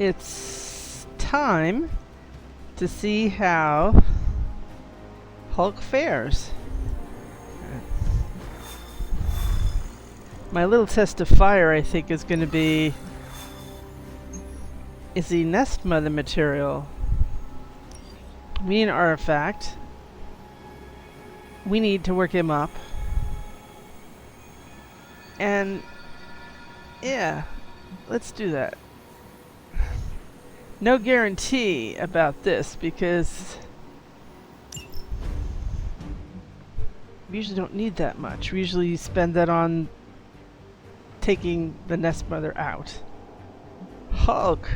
It's time to see how Hulk fares. My little test of fire, I think, is going to be... Is the nest mother material? We need an artifact. We need to work him up. And... yeah, let's do that. No guarantee about this because we usually don't need that much. We usually spend that on taking the nest mother out. Hulk.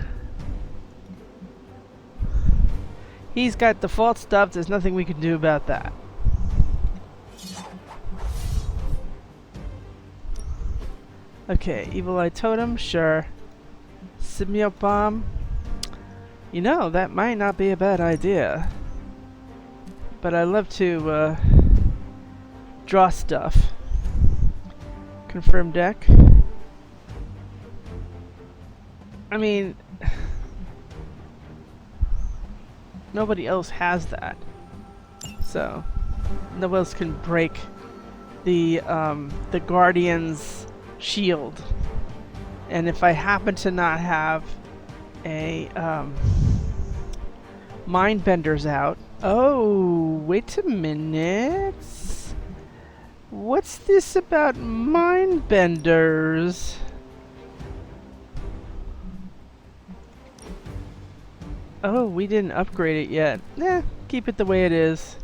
He's got default stuff. There's nothing we can do about that. Okay, Evil Eye Totem, sure. Symbiote Bomb. You know, that might not be a bad idea. But I love to draw stuff. Confirm deck. I mean, nobody else has that. So, nobody else can break the Guardian's shield. And if I happen to not have a Mindbender's out. Oh, wait a minute. What's this about Mindbenders? Oh, we didn't upgrade it yet. Nah, keep it the way it is.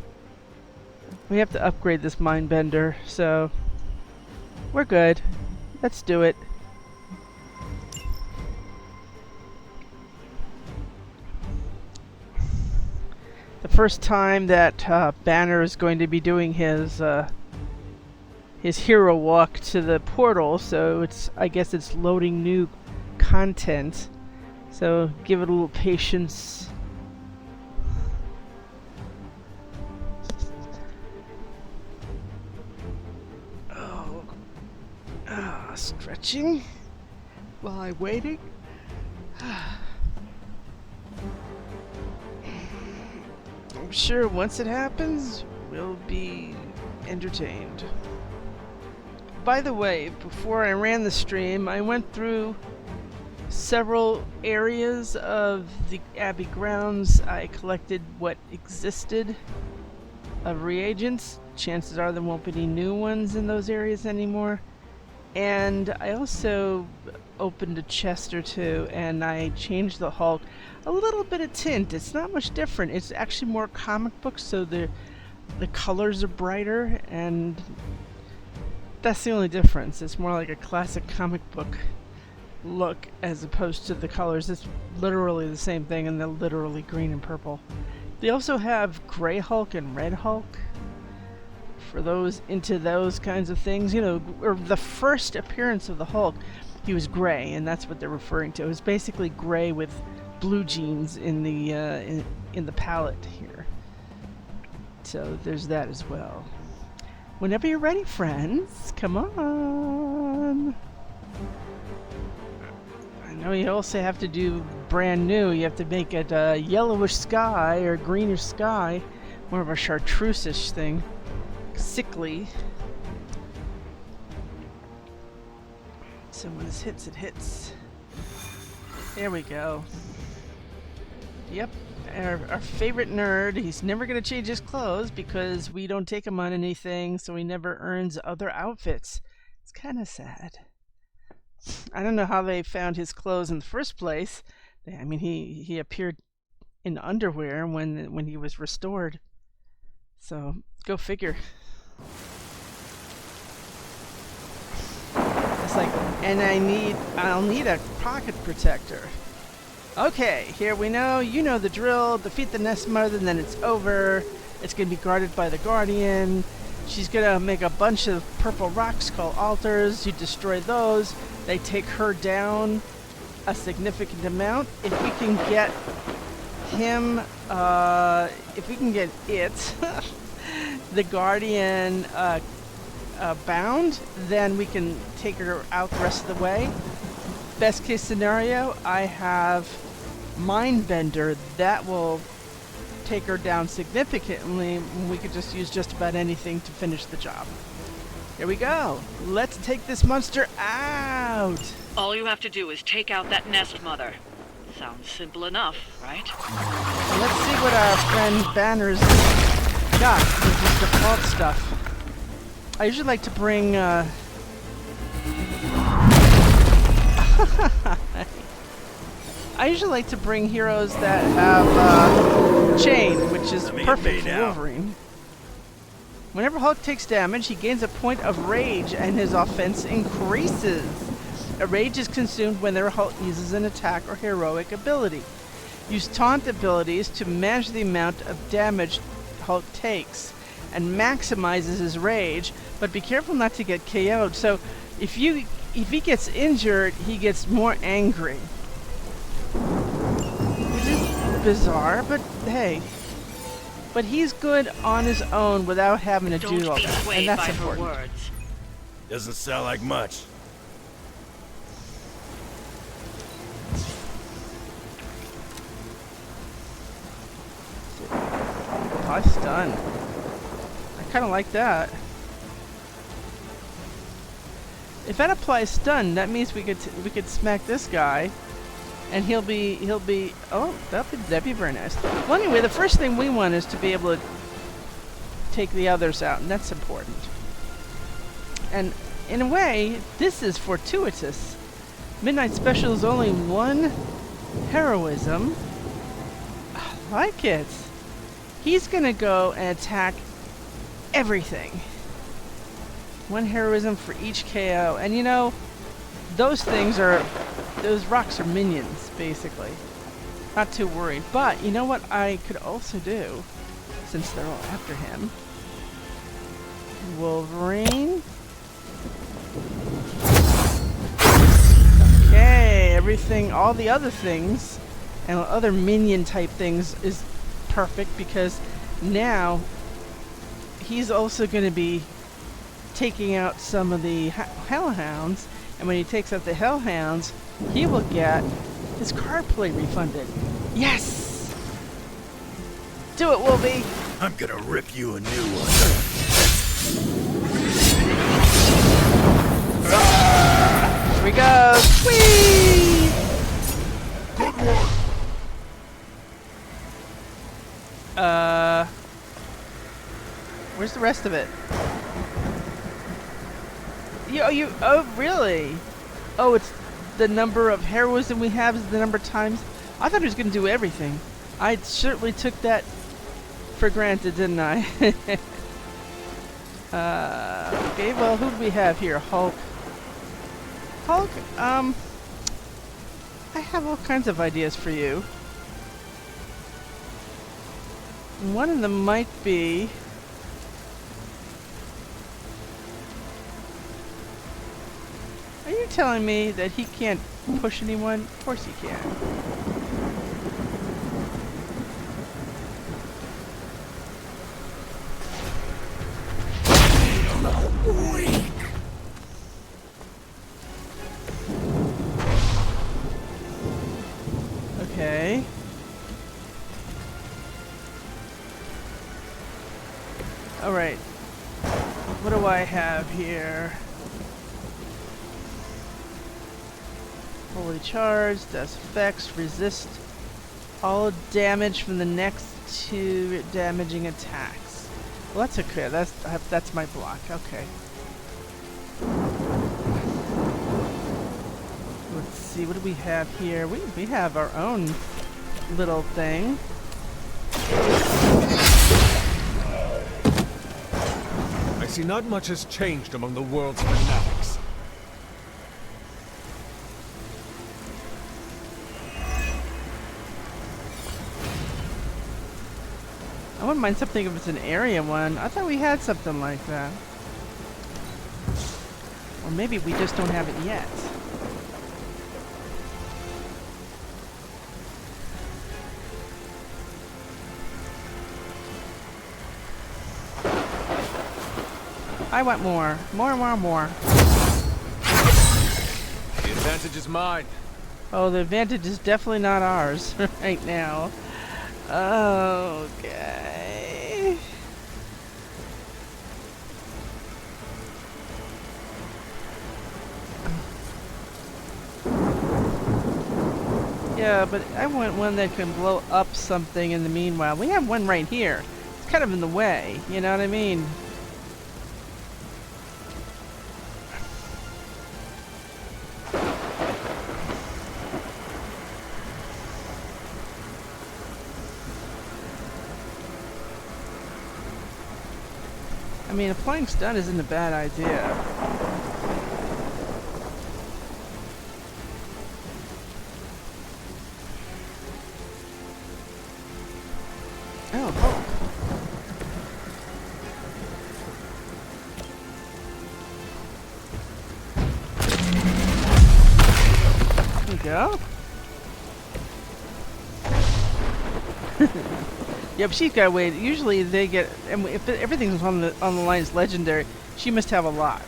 We have to upgrade this Mindbender, so we're good. Let's do it. The first time that Banner is going to be doing his hero walk to the portal, so I guess it's loading new content. So give it a little patience. Oh, stretching while I'm waiting. I'm sure once it happens, we'll be entertained. By the way, before I ran the stream, I went through several areas of the Abbey grounds. I collected what existed of reagents. Chances are there won't be any new ones in those areas anymore. And I also opened a chest or two, and I changed the Hulk. A little bit of tint. It's not much different. It's actually more comic book, so the colors are brighter, and that's the only difference. It's more like a classic comic book look as opposed to the colors. It's literally the same thing, and they're literally green and purple. They also have Gray Hulk and Red Hulk. For those into those kinds of things, you know, or the first appearance of the Hulk, he was gray, and that's what they're referring to. It was basically gray with blue jeans in the in the palette here. So there's that as well. Whenever you're ready, friends, come on. I know you also have to do brand new. You have to make it a yellowish sky or greenish sky, more of a chartreuse-ish thing. Sickly. So when this hits, it hits. There we go. Yep, our favorite nerd. He's never going to change his clothes because we don't take him on anything, so he never earns other outfits. It's kind of sad. I don't know how they found his clothes in the first place. I mean, he appeared in underwear when he was restored. So, go figure. It's like, and I'll need a pocket protector. Okay, here we know, you know the drill. Defeat the nest mother, and then it's over. It's gonna be guarded by the Guardian. She's gonna make a bunch of purple rocks called altars. You destroy those. They take her down a significant amount. If we can get him, if we can get it, the Guardian bound, then we can take her out the rest of the way. Best case scenario, I have mind bender, that will take her down significantly. We could just use just about anything to finish the job. Here we go. Let's take this monster out. All you have to do is take out that nest mother. Sounds simple enough, right? Let's see what our friend Banner's got with his default stuff. I usually like to bring I usually like to bring heroes that have chain, which is perfect for Wolverine. Whenever Hulk takes damage, he gains a point of rage and his offense increases. A rage is consumed whenever Hulk uses an attack or heroic ability. Use taunt abilities to manage the amount of damage Hulk takes and maximizes his rage, but be careful not to get KO'd. So if he gets injured, he gets more angry. Which is bizarre, but hey. But he's good on his own without having to do all that, and that's important. Words. Doesn't sound like much. I stun. I kind of like that. If that applies stun, that means we could smack this guy, and he'll be oh, that'd be very nice. Well, anyway, the first thing we want is to be able to take the others out, and that's important. And in a way, this is fortuitous. Midnight Special is only one heroism. I like it. He's gonna go and attack everything. One heroism for each KO. And you know, those rocks are minions, basically. Not too worried. But you know what I could also do, since they're all after him? Wolverine. Okay, everything, all the other things, and other minion type things is perfect, because now he's also going to be taking out some of the hellhounds, and when he takes out the hellhounds, he will get his card play refunded. Yes! Do it, Wolvie! I'm gonna rip you a new one. Here we go! Whee! Good one. Where's the rest of it? Oh, really? Oh, it's the number of heroism we have is the number of times. I thought he was going to do everything. I certainly took that for granted, didn't I? Okay, well, who do we have here? Hulk. Hulk, I have all kinds of ideas for you. One of them might be... Are you telling me that he can't push anyone? Of course he can. Okay. Alright. What do I have here? Fully charged, does effects, resist all damage from the next two damaging attacks. Well, that's okay. That's my block. Okay. Let's see. What do we have here? We have our own little thing. I see not much has changed among the world's fanatics. I wouldn't mind something if it's an area one. I thought we had something like that. Or maybe we just don't have it yet. I want more. More. The advantage is mine. Oh, the advantage is definitely not ours right now. Okay. Yeah, but I want one that can blow up something in the meanwhile. We have one right here. It's kind of in the way, you know what I mean? I mean, applying stun isn't a bad idea. Oh, Hulk. There we go. Yeah, but she's got to wait. Usually they get, and if everything's on the line is legendary, she must have a lot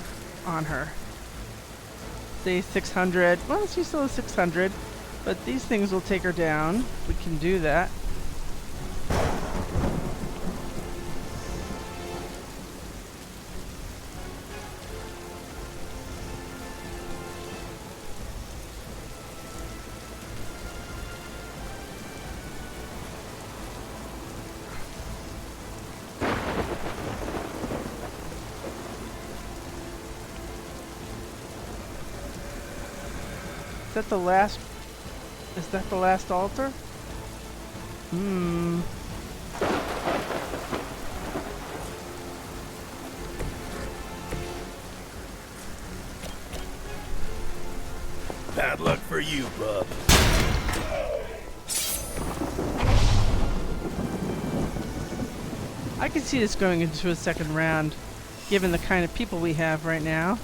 on her. Say 600. Well, she's still a 600, but these things will take her down. We can do that. Is that the last? Is that the last altar? Hmm. Bad luck for you, bub. I can see this going into a second round, given the kind of people we have right now.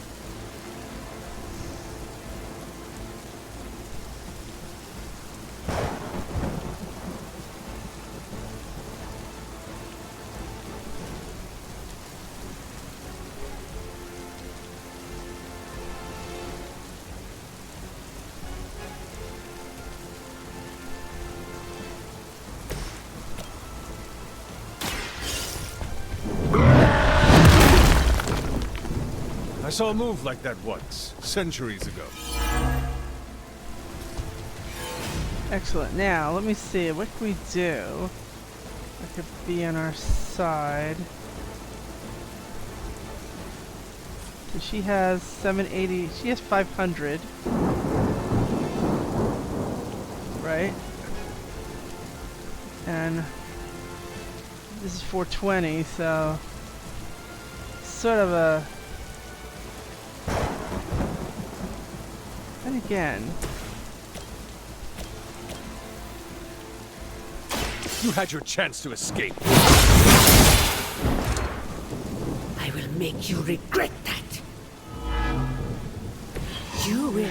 I saw a move like that once, centuries ago. Excellent. Now, let me see. What can we do? That could be on our side. So she has 780. She has 500. Right? And this is 420, so sort of a... And again... You had your chance to escape. I will make you regret that. You will.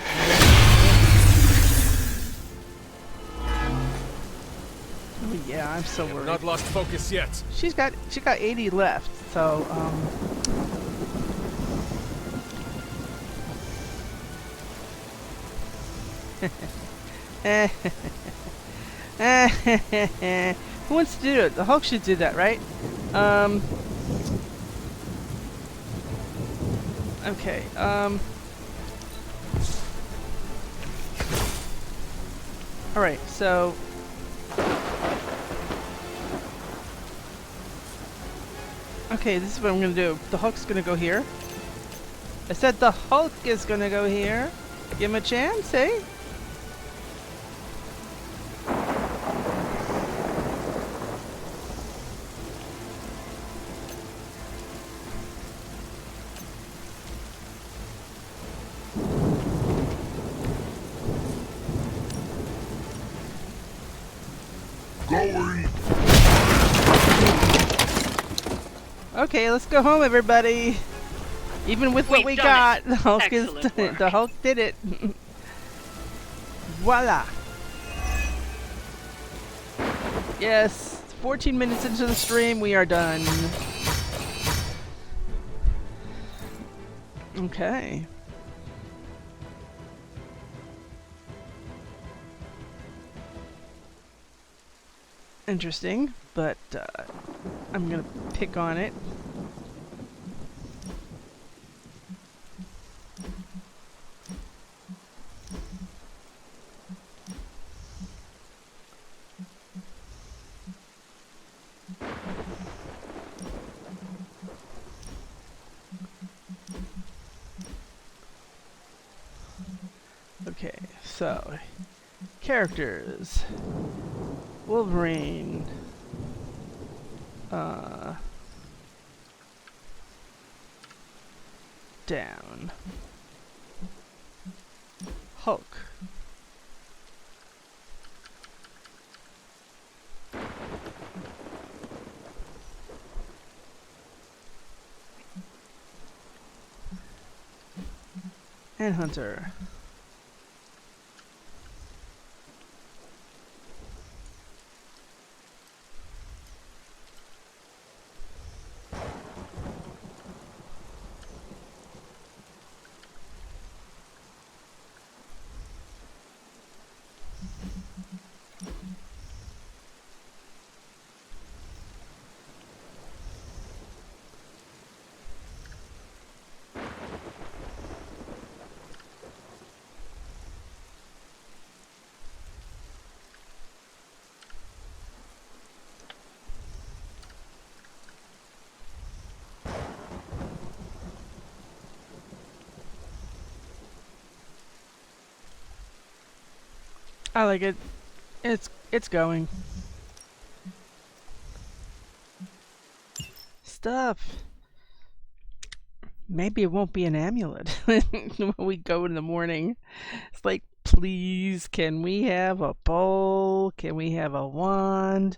Oh yeah, I'm so I've worried. not lost focus yet. She got 80 left, so who wants to do it? The Hulk should do that, right? Okay, alright, so... Okay, this is what I'm gonna do. The Hulk's gonna go here. I said the Hulk is gonna go here. Give him a chance, eh? Going. Okay, let's go home, everybody. Even with what We've we done got, it. the Hulk is Excellent work. the Hulk did it. Voila. Yes, 14 minutes into the stream, we are done. Okay. interesting, but I'm gonna pick on it. Okay, so characters. Wolverine. Down. Hulk. And Hunter. I like it. It's going. Stuff. Maybe it won't be an amulet when we go in the morning. It's like, please, can we have a bowl? Can we have a wand?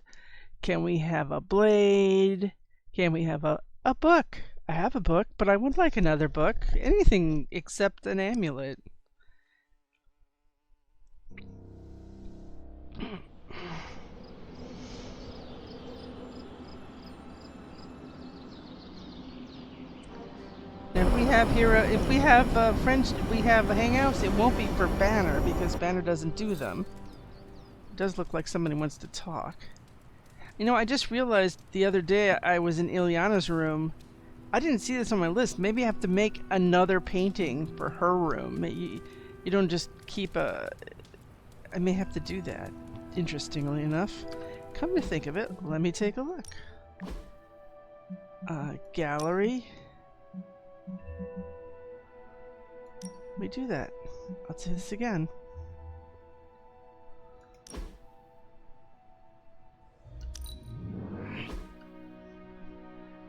Can we have a blade? Can we have a book? I have a book, but I would like another book. Anything except an amulet. If we have friends, we have hangouts, it won't be for Banner because Banner doesn't do them. It does look like somebody wants to talk. You know, I just realized the other day I was in Ileana's room. I didn't see this on my list. Maybe I have to make another painting for her room. You don't just keep a... I may have to do that, interestingly enough. Come to think of it, let me take a look. Gallery. Let me do that. I'll do this again.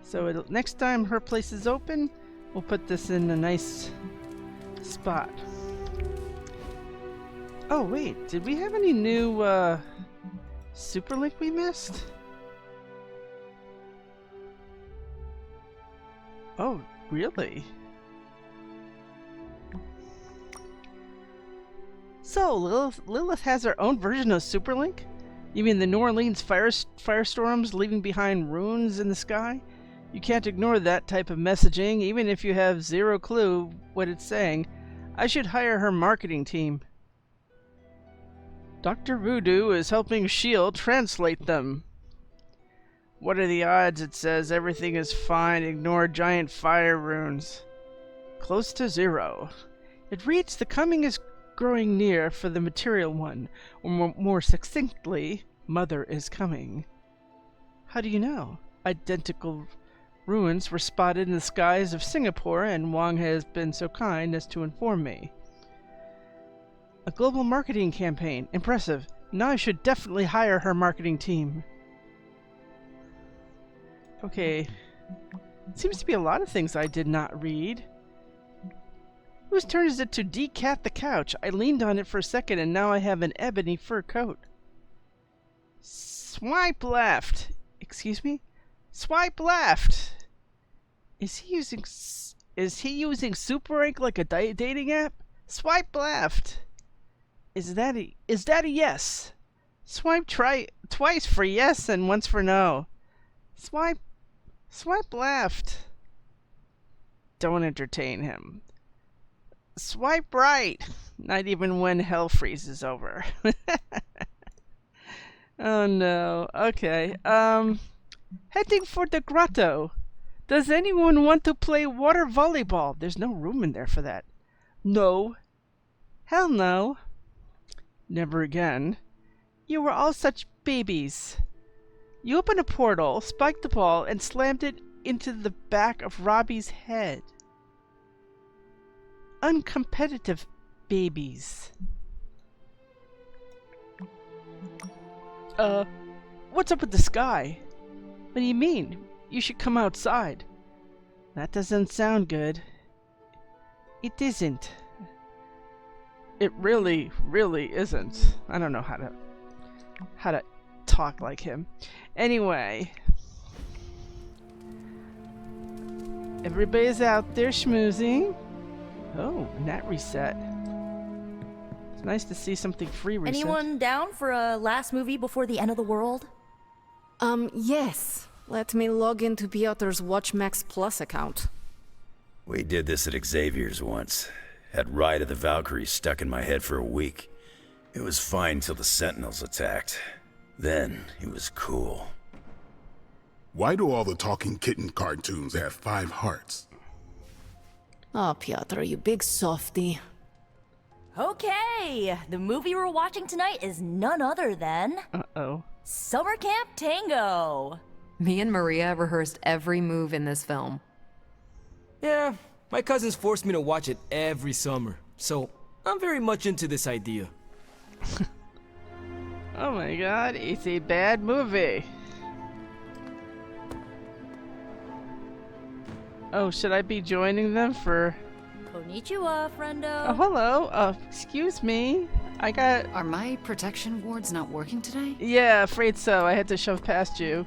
So next time her place is open, we'll put this in a nice spot. Oh wait, did we have any new Superlink we missed? Oh, really? So, Lilith has her own version of Superlink? You mean the New Orleans firestorms leaving behind ruins in the sky? You can't ignore that type of messaging, even if you have zero clue what it's saying. I should hire her marketing team. Dr. Voodoo is helping S.H.I.E.L.D. translate them. What are the odds it says everything is fine, ignore giant fire runes? Close to zero. It reads the coming is growing near for the material one, or more succinctly, Mother is coming. How do you know? Identical ruins were spotted in the skies of Singapore, and Wong has been so kind as to inform me. A global marketing campaign. Impressive. Now I should definitely hire her marketing team. Okay. Seems to be a lot of things I did not read. Whose turn is it to decat the couch? I leaned on it for a second and now I have an ebony fur coat. Swipe left. Excuse me? Swipe left. Is he using Super Ink like a dating app? Swipe left. Is that a yes? Swipe twice for yes and once for no. Swipe left. Don't entertain him. Swipe right. Not even when hell freezes over. Oh no. Okay. Heading for the grotto. Does anyone want to play water volleyball? There's no room in there for that. No. Hell no. Never again. You were all such babies. You opened a portal, spiked the ball, and slammed it into the back of Robbie's head. Uncompetitive babies. What's up with the sky? What do you mean? You should come outside. That doesn't sound good. It isn't. It really, really isn't. I don't know how to talk like him. Anyway. Everybody's out there schmoozing. Oh, net reset. It's nice to see something free reset. Anyone down for a last movie before the end of the world? Yes. Let me log into Piotr's WatchMax Plus account. We did this at Xavier's once. Had Ride of the Valkyries stuck in my head for a week. It was fine till the Sentinels attacked. Then it was cool. Why do all the talking kitten cartoons have 5 hearts? Oh, Piotr, you big softy. Okay, the movie we're watching tonight is none other than Uh-oh. Summer Camp Tango. Me and Maria rehearsed every move in this film. Yeah, my cousins forced me to watch it every summer, so I'm very much into this idea. Oh my god, it's a bad movie. Oh, should I be joining them for... Konnichiwa, friendo. Oh, hello. Excuse me. I got... Are my protection wards not working today? Yeah, afraid so. I had to shove past you.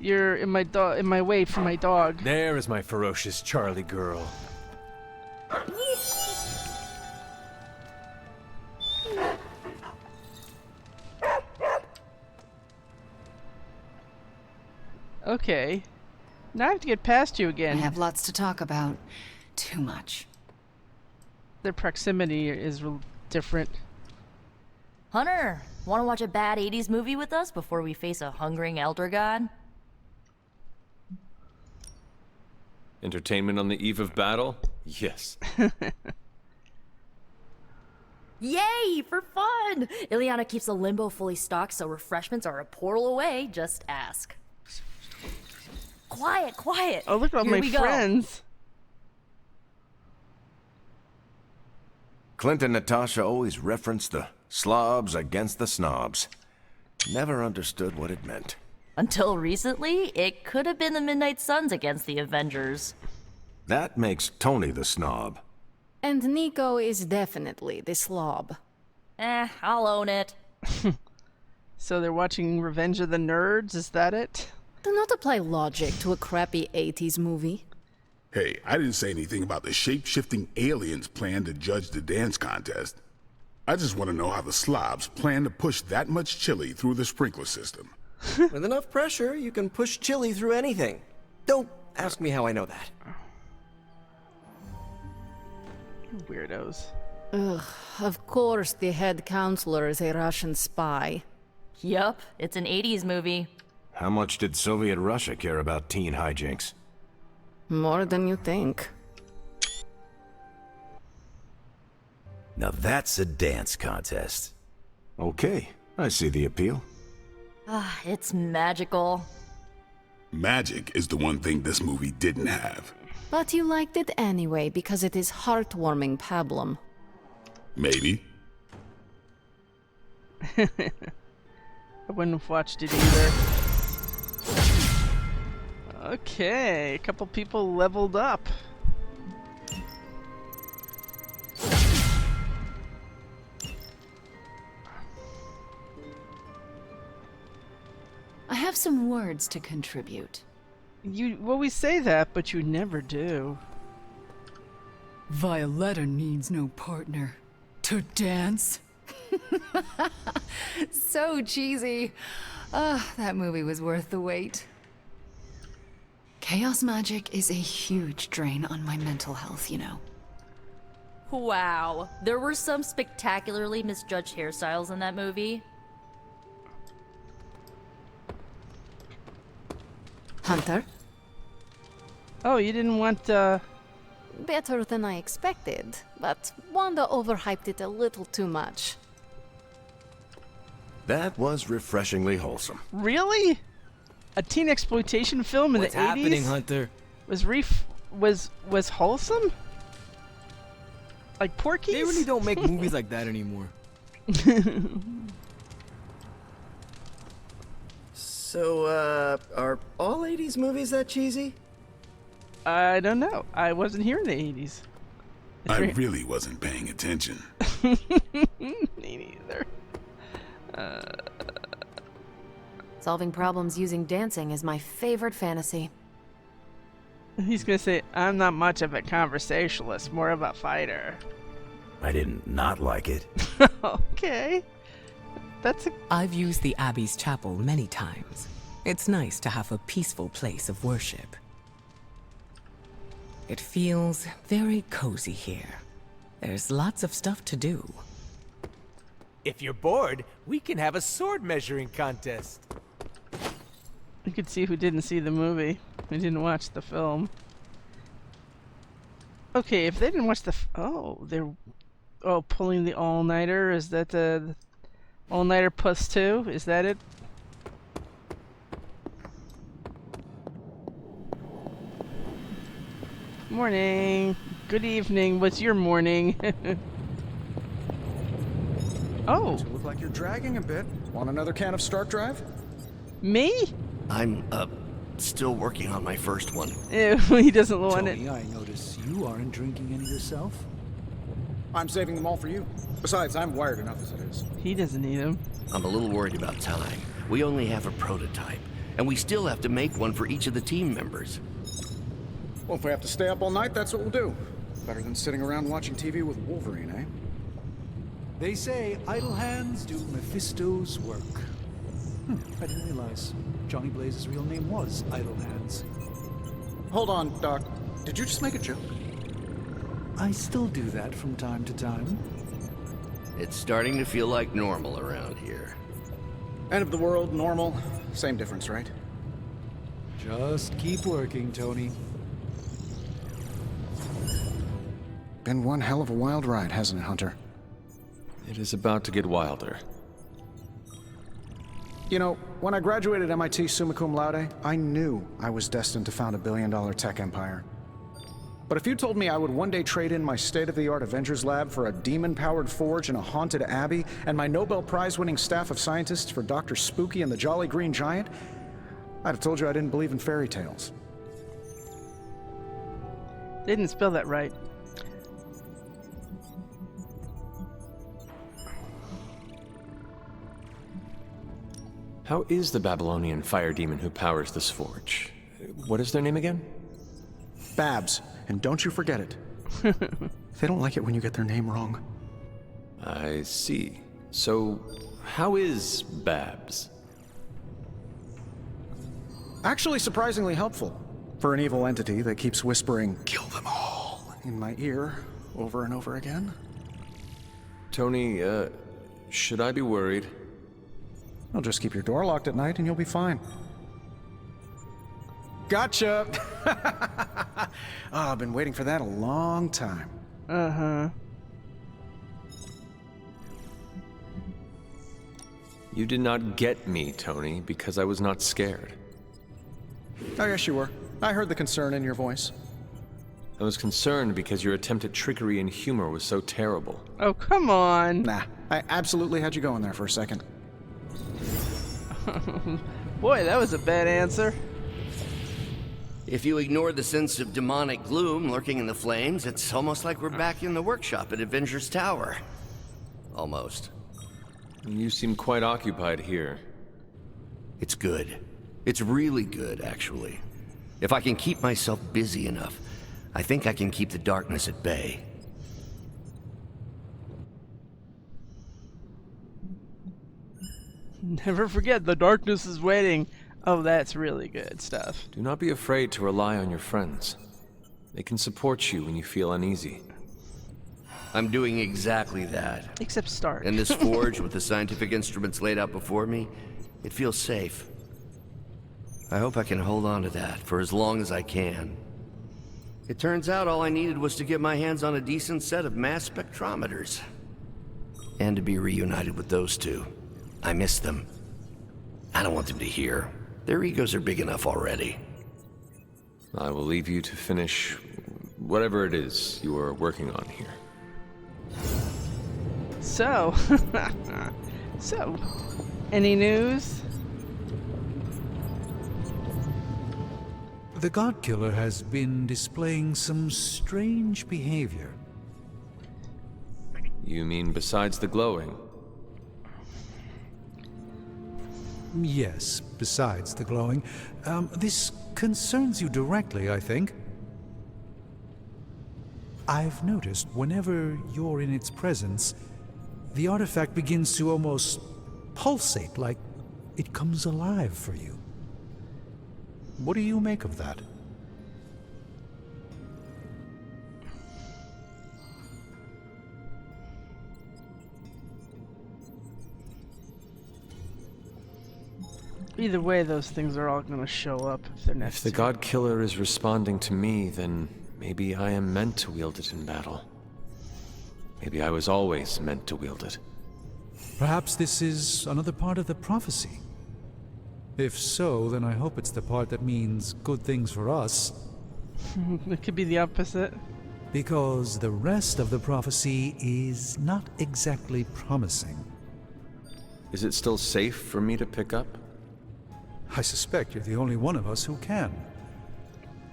You're in my way for my dog. There is my ferocious Charlie girl. Okay. Now I have to get past you I again. have lots to talk about. Too much. Their proximity is different. Hunter, want to watch a bad 80s movie with us before we face a hungering elder god? Entertainment on the eve of battle? Yes. Yay, for fun! Ileana keeps the limbo fully stocked, so refreshments are a portal away. Just ask. Quiet, quiet. Oh, look at all Here my we go. friends. Clint and Natasha always referenced the slobs against the snobs. Never understood what it meant. Until recently, it could have been the Midnight Suns against the Avengers. That makes Tony the snob. And Nico is definitely the slob. I'll own it. So they're watching Revenge of the Nerds, is that it? Do not apply logic to a crappy 80s movie. Hey, I didn't say anything about the shape-shifting aliens plan to judge the dance contest. I just want to know how the slobs plan to push that much chili through the sprinkler system. With enough pressure, you can push chili through anything. Don't ask me how I know that. Weirdos. Ugh, of course the head counselor is a Russian spy. Yup, it's an 80s movie. How much did Soviet Russia care about teen hijinks? More than you think. Now that's a dance contest. Okay, I see the appeal. It's magical. Magic is the one thing this movie didn't have. But you liked it anyway because it is heartwarming pablum. Maybe. I wouldn't have watched it either. Okay, a couple people leveled up. I have some words to contribute. You always say that, but you never do. Violetta needs no partner. To dance? So cheesy. That movie was worth the wait. Chaos magic is a huge drain on my mental health, you know. Wow, there were some spectacularly misjudged hairstyles in that movie. Hunter? Oh, you didn't want, Better than I expected, but Wanda overhyped it a little too much. That was refreshingly wholesome. Really? A teen exploitation film in What's the 80s? happening, Hunter? Was wholesome? Like Porky's? They really don't make movies like that anymore. So, are all 80s movies that cheesy? I don't know. I wasn't here in the 80s. I really wasn't paying attention. Me neither. Solving problems using dancing is my favorite fantasy. He's gonna say, I'm not much of a conversationalist, more of a fighter. I didn't not like it. Okay. That's a... I've used the Abbey's chapel many times. It's nice to have a peaceful place of worship. It feels very cozy here. There's lots of stuff to do. If you're bored, we can have a sword measuring contest. You could see who didn't see the movie, who didn't watch the film. Okay, if they didn't watch the... they're... Oh, pulling the all-nighter? Is that the... All-nighter plus 2? Is that it? Morning. Good evening. What's your morning? Oh. You look like you're dragging a bit. Want another can of Stark Drive? Me? I'm, still working on my first one. Ew, he doesn't want Tony, it. I notice you aren't drinking any yourself. I'm saving them all for you. Besides, I'm wired enough as it is. He doesn't need them. I'm a little worried about time. We only have a prototype, and we still have to make one for each of the team members. Well, if we have to stay up all night, that's what we'll do. Better than sitting around watching TV with Wolverine, eh? They say idle hands do Mephisto's work. I didn't realize Johnny Blaze's real name was Idle Hands. Hold on, Doc. Did you just make a joke? I still do that from time to time. It's starting to feel like normal around here. End of the world, normal. Same difference, right? Just keep working, Tony. Been one hell of a wild ride, hasn't it, Hunter? It is about to get wilder. You know, when I graduated MIT summa cum laude, I knew I was destined to found a billion-dollar tech empire. But if you told me I would one day trade in my state-of-the-art Avengers lab for a demon-powered forge in a haunted abbey, and my Nobel Prize-winning staff of scientists for Dr. Spooky and the Jolly Green Giant, I'd have told you I didn't believe in fairy tales. They didn't spell that right. How is the Babylonian fire demon who powers this forge? What is their name again? Babs, and don't you forget it. They don't like it when you get their name wrong. I see. So, how is Babs? Actually surprisingly helpful for an evil entity that keeps whispering, "Kill them all," in my ear over and over again. Tony, should I be worried? Well, just keep your door locked at night and you'll be fine. Gotcha! I've been waiting for that a long time. Uh-huh. You did not get me, Tony, because I was not scared. Oh, yes, you were. I heard the concern in your voice. I was concerned because your attempt at trickery and humor was so terrible. Oh, come on. Nah, I absolutely had you going there for a second. Boy, that was a bad answer. If you ignore the sense of demonic gloom lurking in the flames, it's almost like we're back in the workshop at Avengers Tower. Almost. You seem quite occupied here. It's good. It's really good, actually. If I can keep myself busy enough, I think I can keep the darkness at bay. Never forget, the darkness is waiting. Oh, that's really good stuff. Do not be afraid to rely on your friends. They can support you when you feel uneasy. I'm doing exactly that. Except Stark. In this forge with the scientific instruments laid out before me, it feels safe. I hope I can hold on to that for as long as I can. It turns out all I needed was to get my hands on a decent set of mass spectrometers. And to be reunited with those two. I miss them. I don't want them to hear. Their egos are big enough already. I will leave you to finish whatever it is you are working on here. So, so, any news? The Godkiller has been displaying some strange behavior. You mean besides the glowing? Yes, besides the glowing. This concerns you directly, I think. I've noticed whenever you're in its presence, the artifact begins to almost pulsate, like it comes alive for you. What do you make of that? Either way, those things are all going to show up if they're If necessary. the Godkiller is responding to me, then maybe I am meant to wield it in battle. Maybe I was always meant to wield it. Perhaps this is another part of the prophecy. If so, then I hope it's the part that means good things for us. It could be the opposite. Because the rest of the prophecy is not exactly promising. Is it still safe for me to pick up? I suspect you're the only one of us who can.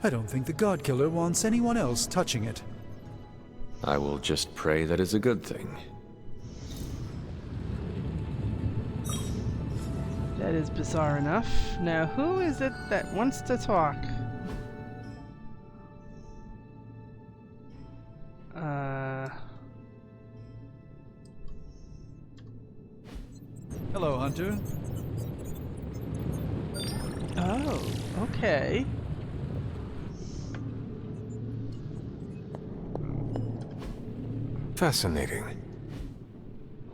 I don't think the Godkiller wants anyone else touching it. I will just pray that is a good thing. That is bizarre enough. Now, who is it that wants to talk? Hello, Hunter. Oh, okay. Fascinating.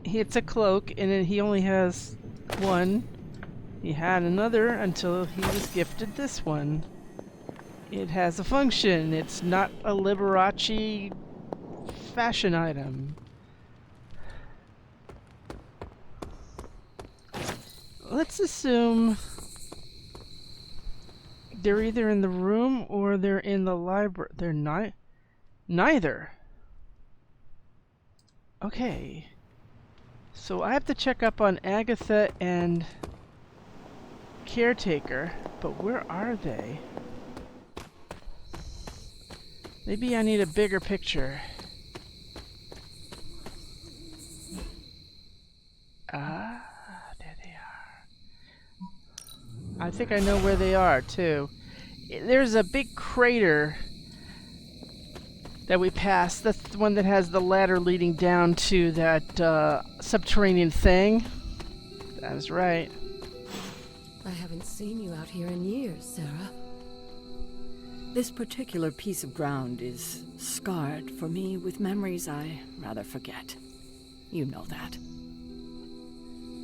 It's a cloak, and then he only has one. He had another until he was gifted this one. It has a function. It's not a Liberace fashion item. Let's assume they're either in the room or they're in the library. They're neither. Okay. So I have to check up on Agatha and Caretaker, but where are they? Maybe I need a bigger picture. Ah, there they are. I think I know where they are, too. There's a big crater that we passed. That's the one that has the ladder leading down to that subterranean thing. That is right. I haven't seen you out here in years, Sarah. This particular piece of ground is scarred for me with memories I rather forget. You know that.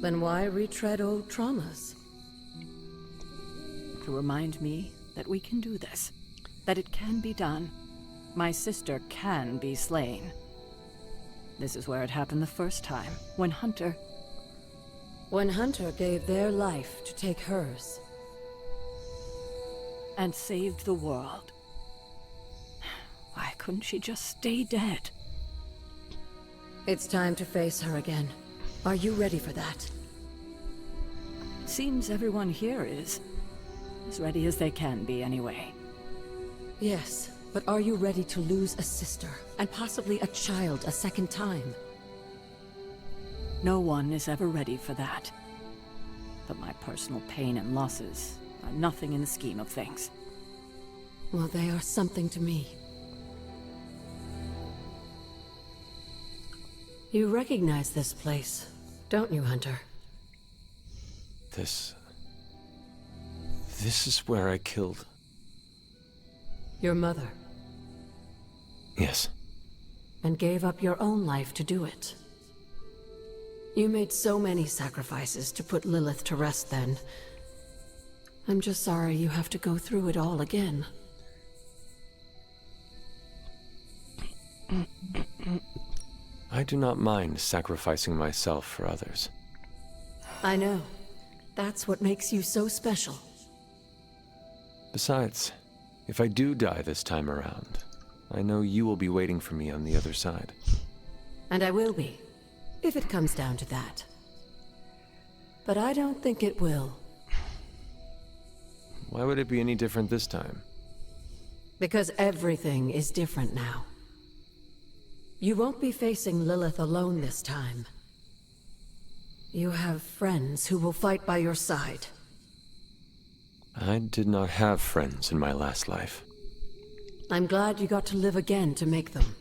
Then why retread old traumas? To remind me that we can do this. That it can be done. My sister can be slain. This is where it happened the first time, when Hunter gave their life to take hers. And saved the world. Why couldn't she just stay dead? It's time to face her again. Are you ready for that? Seems everyone here is. As ready as they can be, anyway. Yes, but are you ready to lose a sister, and possibly a child a second time? No one is ever ready for that. But my personal pain and losses are nothing in the scheme of things. Well, they are something to me. You recognize this place, don't you, Hunter? This is where I killed. Your mother. Yes. And gave up your own life to do it. You made so many sacrifices to put Lilith to rest then. I'm just sorry you have to go through it all again. I do not mind sacrificing myself for others. I know. That's what makes you so special. Besides, if I do die this time around, I know you will be waiting for me on the other side. And I will be, if it comes down to that. But I don't think it will. Why would it be any different this time? Because everything is different now. You won't be facing Lilith alone this time. You have friends who will fight by your side. I did not have friends in my last life. I'm glad you got to live again to make them.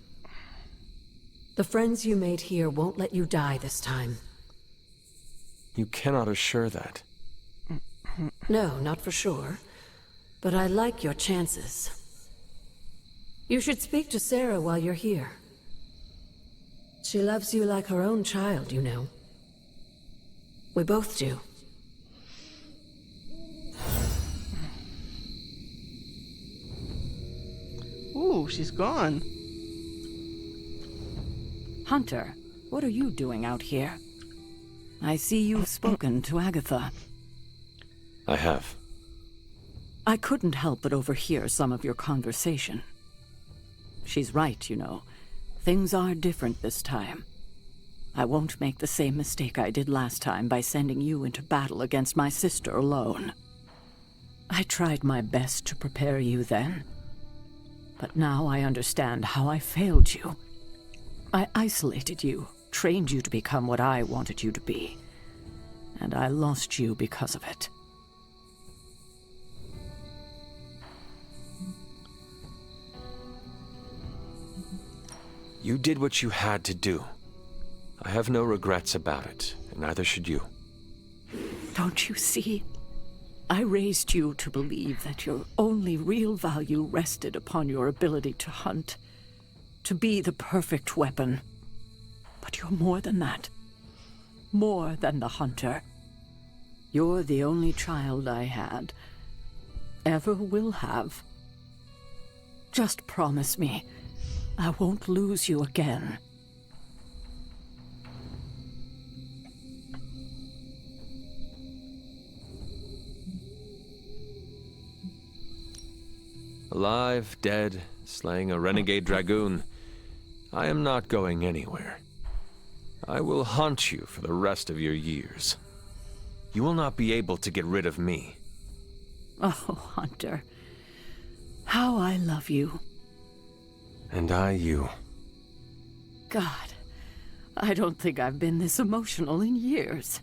The friends you made here won't let you die this time. You cannot assure that. No, not for sure. But I like your chances. You should speak to Sarah while you're here. She loves you like her own child, you know. We both do. Ooh, she's gone. Hunter, what are you doing out here? I see you've spoken to Agatha. I have. I couldn't help but overhear some of your conversation. She's right, you know. Things are different this time. I won't make the same mistake I did last time by sending you into battle against my sister alone. I tried my best to prepare you then. But now I understand how I failed you. I isolated you, trained you to become what I wanted you to be. And I lost you because of it. You did what you had to do. I have no regrets about it, and neither should you. Don't you see? I raised you to believe that your only real value rested upon your ability to hunt, to be the perfect weapon. But you're more than that. More than the hunter. You're the only child I had, ever will have. Just promise me, I won't lose you again. Alive, dead, slaying a renegade dragoon, I am not going anywhere. I will haunt you for the rest of your years. You will not be able to get rid of me. Oh, Hunter. How I love you. And I you. God, I don't think I've been this emotional in years.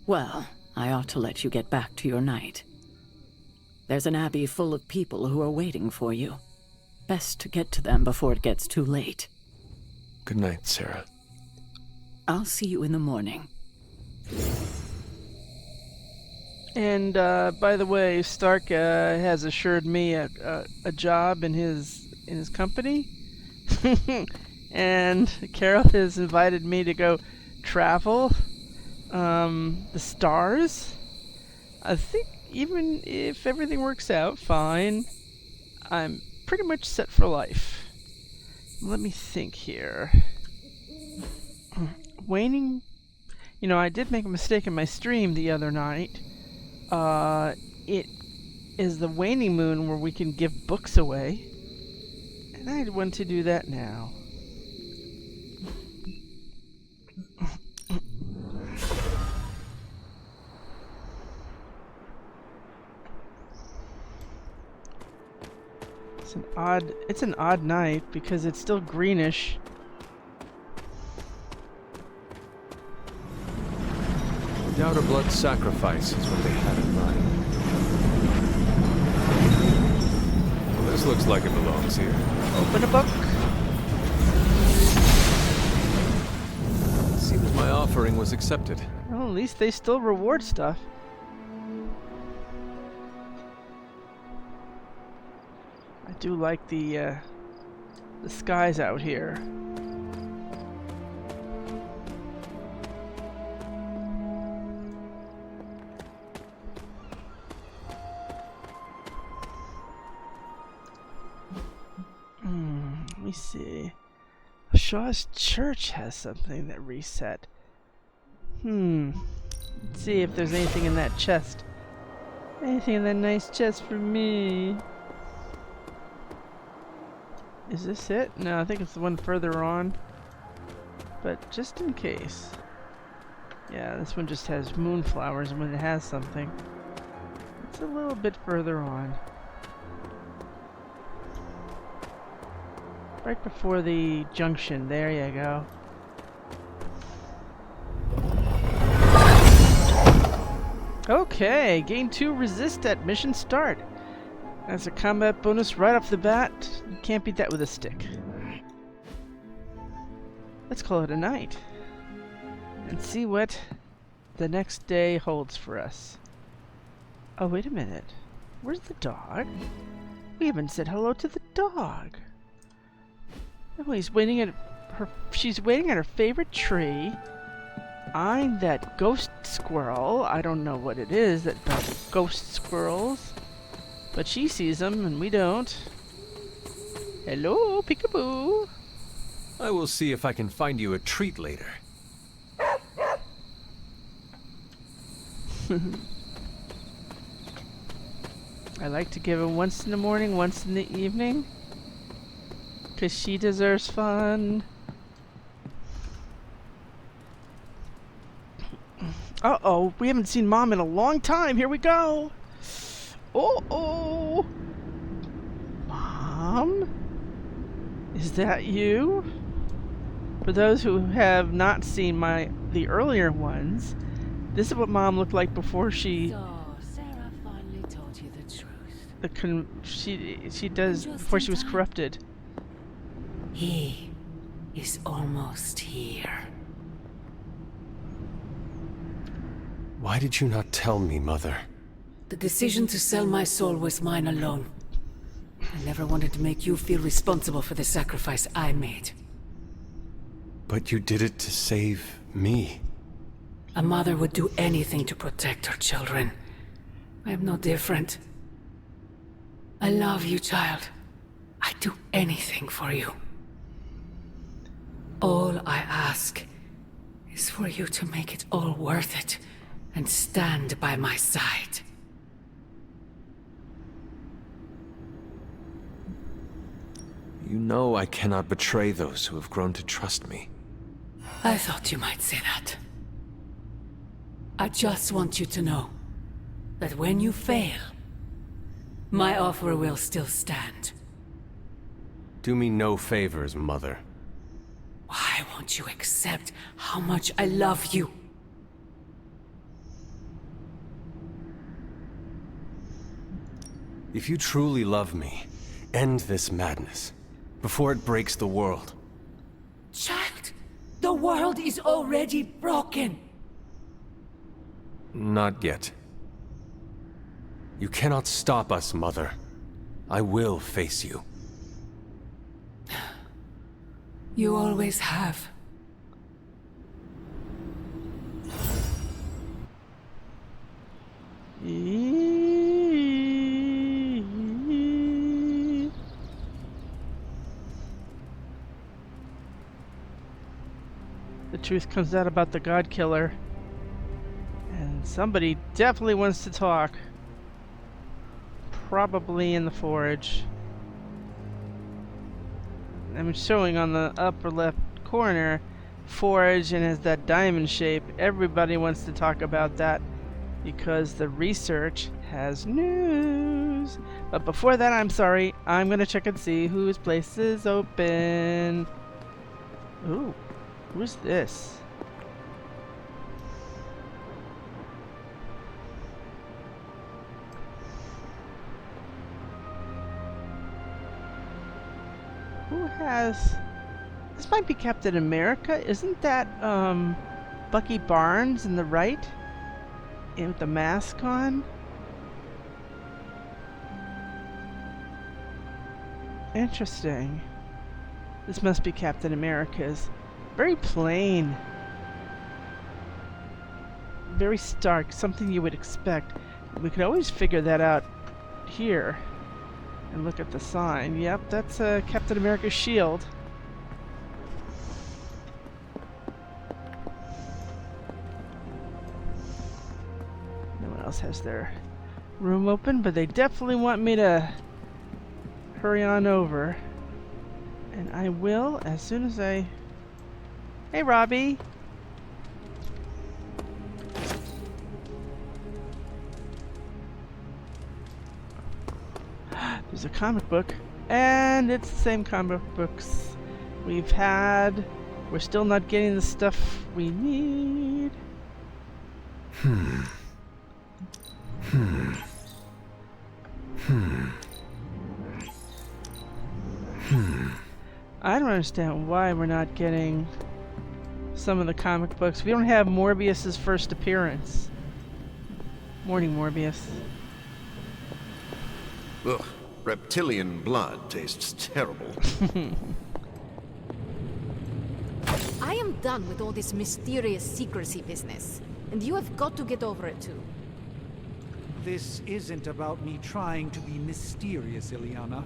Well, I ought to let you get back to your night. There's an abbey full of people who are waiting for you. Best to get to them before it gets too late. Good night, Sarah. I'll see you in the morning. And by the way, Stark has assured me a job in his company, and Carol has invited me to go travel the stars. I think even if everything works out fine, I'm pretty much set for life. Let me think here. Waning, you know, I did make a mistake in my stream the other night. It is the waning moon where we can give books away, and I want to do that now. It's an odd night because it's still greenish. I doubt a blood sacrifice is what they had in mind. Well, this looks like it belongs here. Open a book. Seems my offering was accepted. Well, at least they still reward stuff. I do like the skies out here. me see. Shaw's Church has something that reset. Let's see if there's anything in that chest. Anything in that nice chest for me. Is this it? No, I think it's the one further on. But just in case. Yeah, this one just has moonflowers when it has something. It's a little bit further on. Right before the junction. There you go. Okay, gain 2 resist at mission start. That's a combat bonus right off the bat. You can't beat that with a stick. Let's call it a night. And see what the next day holds for us. Oh, wait a minute. Where's the dog? We haven't said hello to the dog. Oh, he's waiting at her. She's waiting at her favorite tree. Eyeing that ghost squirrel. I don't know what it is that does ghost squirrels. But she sees them and we don't. Hello, peekaboo. I will see if I can find you a treat later. I like to give her once in the morning, once in the evening. 'Cause she deserves fun. Uh-oh, we haven't seen Mom in a long time. Here we go. Uh-oh. Mom? Is that you? For those who have not seen the earlier ones, this is what Mom looked like before she... So, Sarah finally told you the truth. She does before she was corrupted. He is almost here. Why did you not tell me, Mother? The decision to sell my soul was mine alone. I never wanted to make you feel responsible for the sacrifice I made. But you did it to save me. A mother would do anything to protect her children. I am no different. I love you, child. I'd do anything for you. All I ask is for you to make it all worth it and stand by my side. You know I cannot betray those who have grown to trust me. I thought you might say that. I just want you to know that when you fail, my offer will still stand. Do me no favors, Mother. Why won't you accept how much I love you? If you truly love me, end this madness before it breaks the world. Child, the world is already broken. Not yet. You cannot stop us, Mother. I will face you. You always have. The truth comes out about the Godkiller. And somebody definitely wants to talk. Probably in the forge. I'm showing on the upper left corner forge and has that diamond shape. Everybody wants to talk about that because the research has news. But before that, I'm sorry, I'm gonna check and see whose place is open. Ooh, who's this? Who has... This might be Captain America. Isn't that, Bucky Barnes in the right? With the mask on? Interesting. This must be Captain America's. Very plain. Very stark. Something you would expect. We could always figure that out here. and look at the sign. Yep, that's Captain America's shield. No one else has their room open, but they definitely want me to hurry on over. And I will as soon as I... Hey, Robbie! There's a comic book, and it's the same comic books we've had. We're still not getting the stuff we need. I don't understand why we're not getting some of the comic books. We don't have Morbius's first appearance. Morning, Morbius. Ugh, reptilian blood tastes terrible. I am done with all this mysterious secrecy business, and you have got to get over it too. This isn't about me trying to be mysterious, Ileana.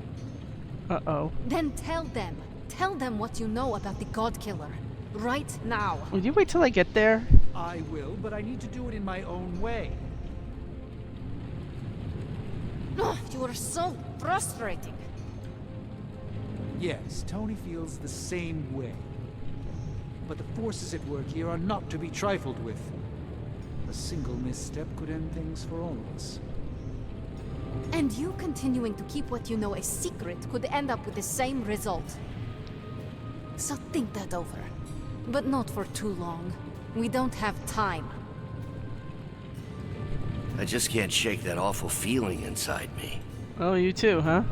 Uh-oh. Then tell them. Tell them what you know about the Godkiller. Right now. Will you wait till I get there? I will, but I need to do it in my own way. Oh, you are so frustrating. Yes, Tony feels the same way. But the forces at work here are not to be trifled with. A single misstep could end things for all of us. And you continuing to keep what you know a secret could end up with the same result. So think that over. But not for too long. We don't have time. I just can't shake that awful feeling inside me. Oh, you too, huh?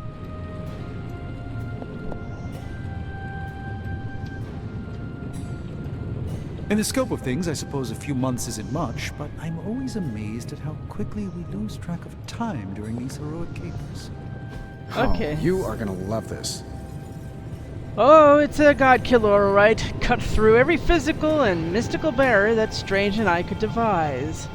In the scope of things, I suppose a few months isn't much, but I'm always amazed at how quickly we lose track of time during these heroic capers. Okay. Oh, you are gonna love this. Oh, it's a Godkiller, alright. Cut through every physical and mystical barrier that Strange and I could devise.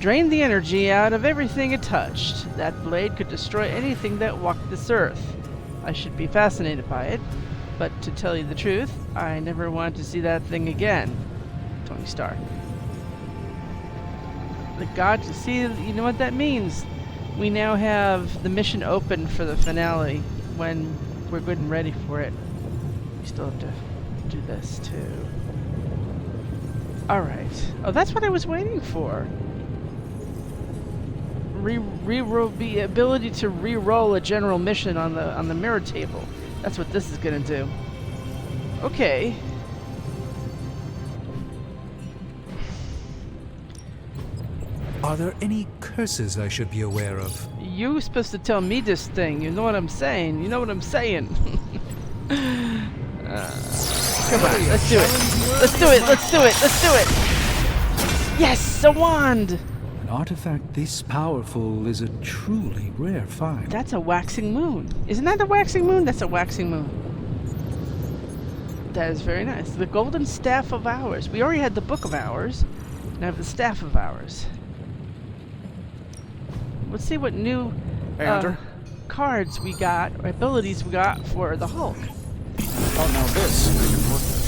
Drained the energy out of everything it touched. That blade could destroy anything that walked this earth. I should be fascinated by it, but to tell you the truth, I never wanted to see that thing again. Tony Stark. The God, see, you know what that means? We now have the mission open for the finale when we're good and ready for it. We still have to do this too. Alright. Oh, that's what I was waiting for. The ability to re-roll a general mission on the mirror table. That's what this is gonna do. Okay. Are there any curses I should be aware of? You were supposed to tell me this thing. You know what I'm saying. You know what I'm saying. Come on, let's do it. Let's do it. Let's do it. Let's do it. Yes, a wand. An artifact this powerful is a truly rare find. That's a waxing moon. Isn't that a waxing moon? That's a waxing moon. That is very nice. The Golden Staff of Hours. We already had the Book of Hours. Now I have the Staff of Hours. Let's see what new cards we got, or abilities we got for the Hulk. Oh, now this I can work with.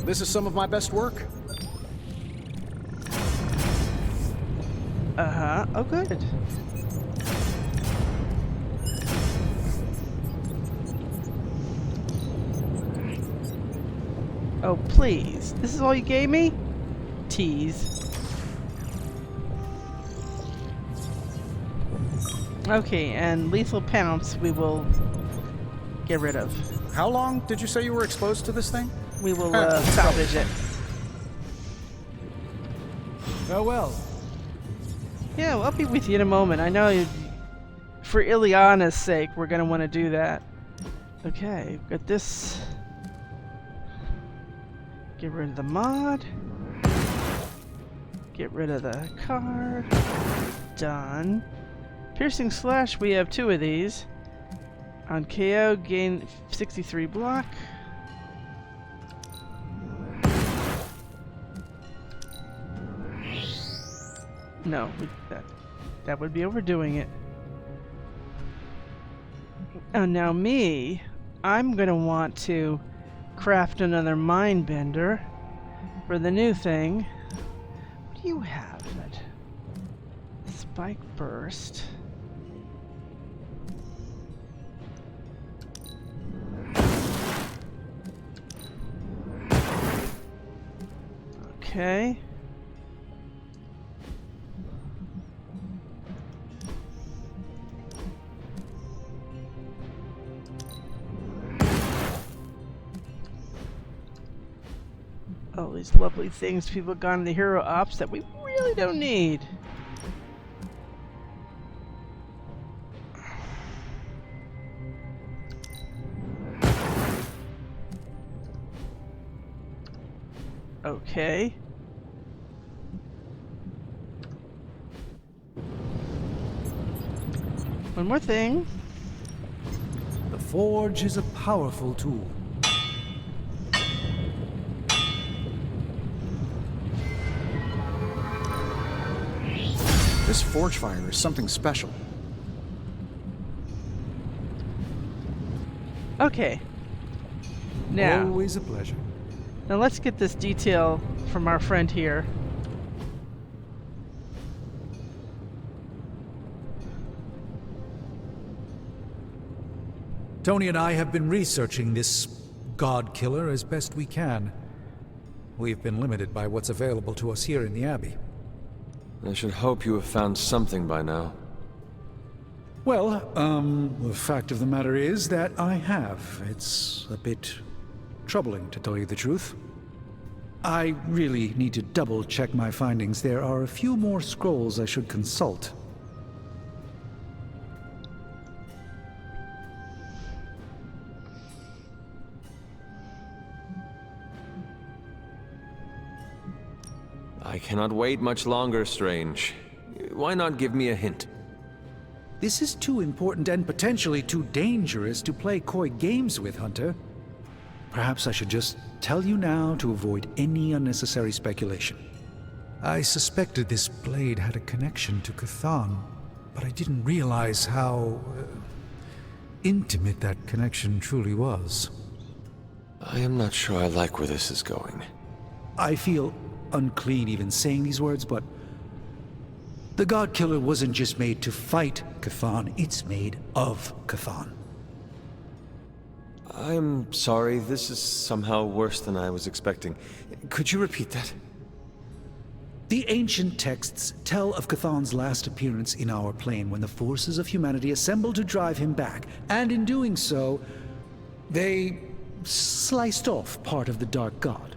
This is some of my best work. Uh-huh. Oh, good. Oh, please. This is all you gave me? Tease. Okay, and Lethal Pounce we will get rid of. How long did you say you were exposed to this thing? We will salvage it. Farewell. Yeah, well, I'll be with you in a moment. I know for Ileana's sake, we're going to want to do that. Okay, got this. Get rid of the mod. Get rid of the card. Done. Piercing Slash, we have 2 of these. On KO, gain 63 block. No, that That would be overdoing it. And now me, I'm gonna want to craft another mind bender for the new thing. What do you have? Spike burst. Okay. All these lovely things people got in the hero ops that we really don't need. Okay. One more thing. The Forge is a powerful tool. This forge fire is something special. Okay. Now. Always a pleasure. Now let's get this detail from our friend here. Tony and I have been researching this Godkiller as best we can. We've been limited by what's available to us here in the Abbey. I should hope you have found something by now. Well, the fact of the matter is that I have. It's a bit troubling, to tell you the truth. I really need to double-check my findings. There are a few more scrolls I should consult. I cannot wait much longer, Strange. Why not give me a hint? This is too important and potentially too dangerous to play coy games with, Hunter. Perhaps I should just tell you now to avoid any unnecessary speculation. I suspected this blade had a connection to Chthon, but I didn't realize how intimate that connection truly was. I am not sure I like where this is going. I feel unclean even saying these words, but the Godkiller wasn't just made to fight Chthon, it's made of Chthon. I'm sorry, this is somehow worse than I was expecting. Could you repeat that? The ancient texts tell of Chthon's last appearance in our plane when the forces of humanity assembled to drive him back, and in doing so, they sliced off part of the Dark God.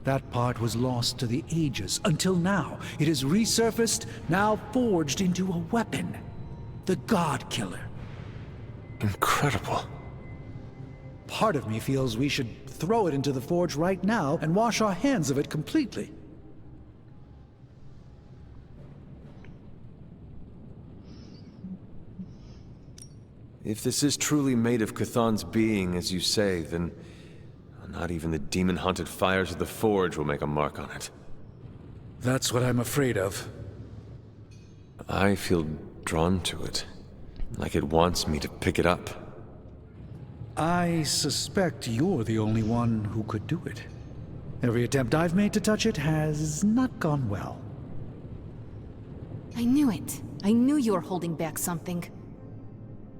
That part was lost to the ages, until now. It has resurfaced, now forged into a weapon. The Godkiller. Incredible. Part of me feels we should throw it into the Forge right now and wash our hands of it completely. If this is truly made of Chthon's being, as you say, then not even the demon-haunted fires of the Forge will make a mark on it. That's what I'm afraid of. I feel drawn to it, like it wants me to pick it up. I suspect you're the only one who could do it. Every attempt I've made to touch it has not gone well. I knew it. I knew you were holding back something.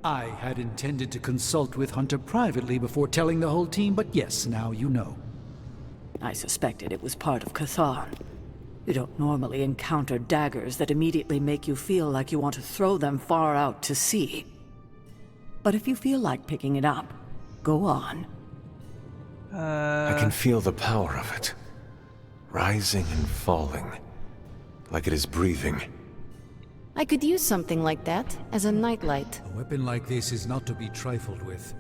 I had intended to consult with Hunter privately before telling the whole team, but yes, now you know. I suspected it was part of Chthon. You don't normally encounter daggers that immediately make you feel like you want to throw them far out to sea. But if you feel like picking it up, go on. I can feel the power of it. Rising and falling. Like it is breathing. I could use something like that as a nightlight. A weapon like this is not to be trifled with.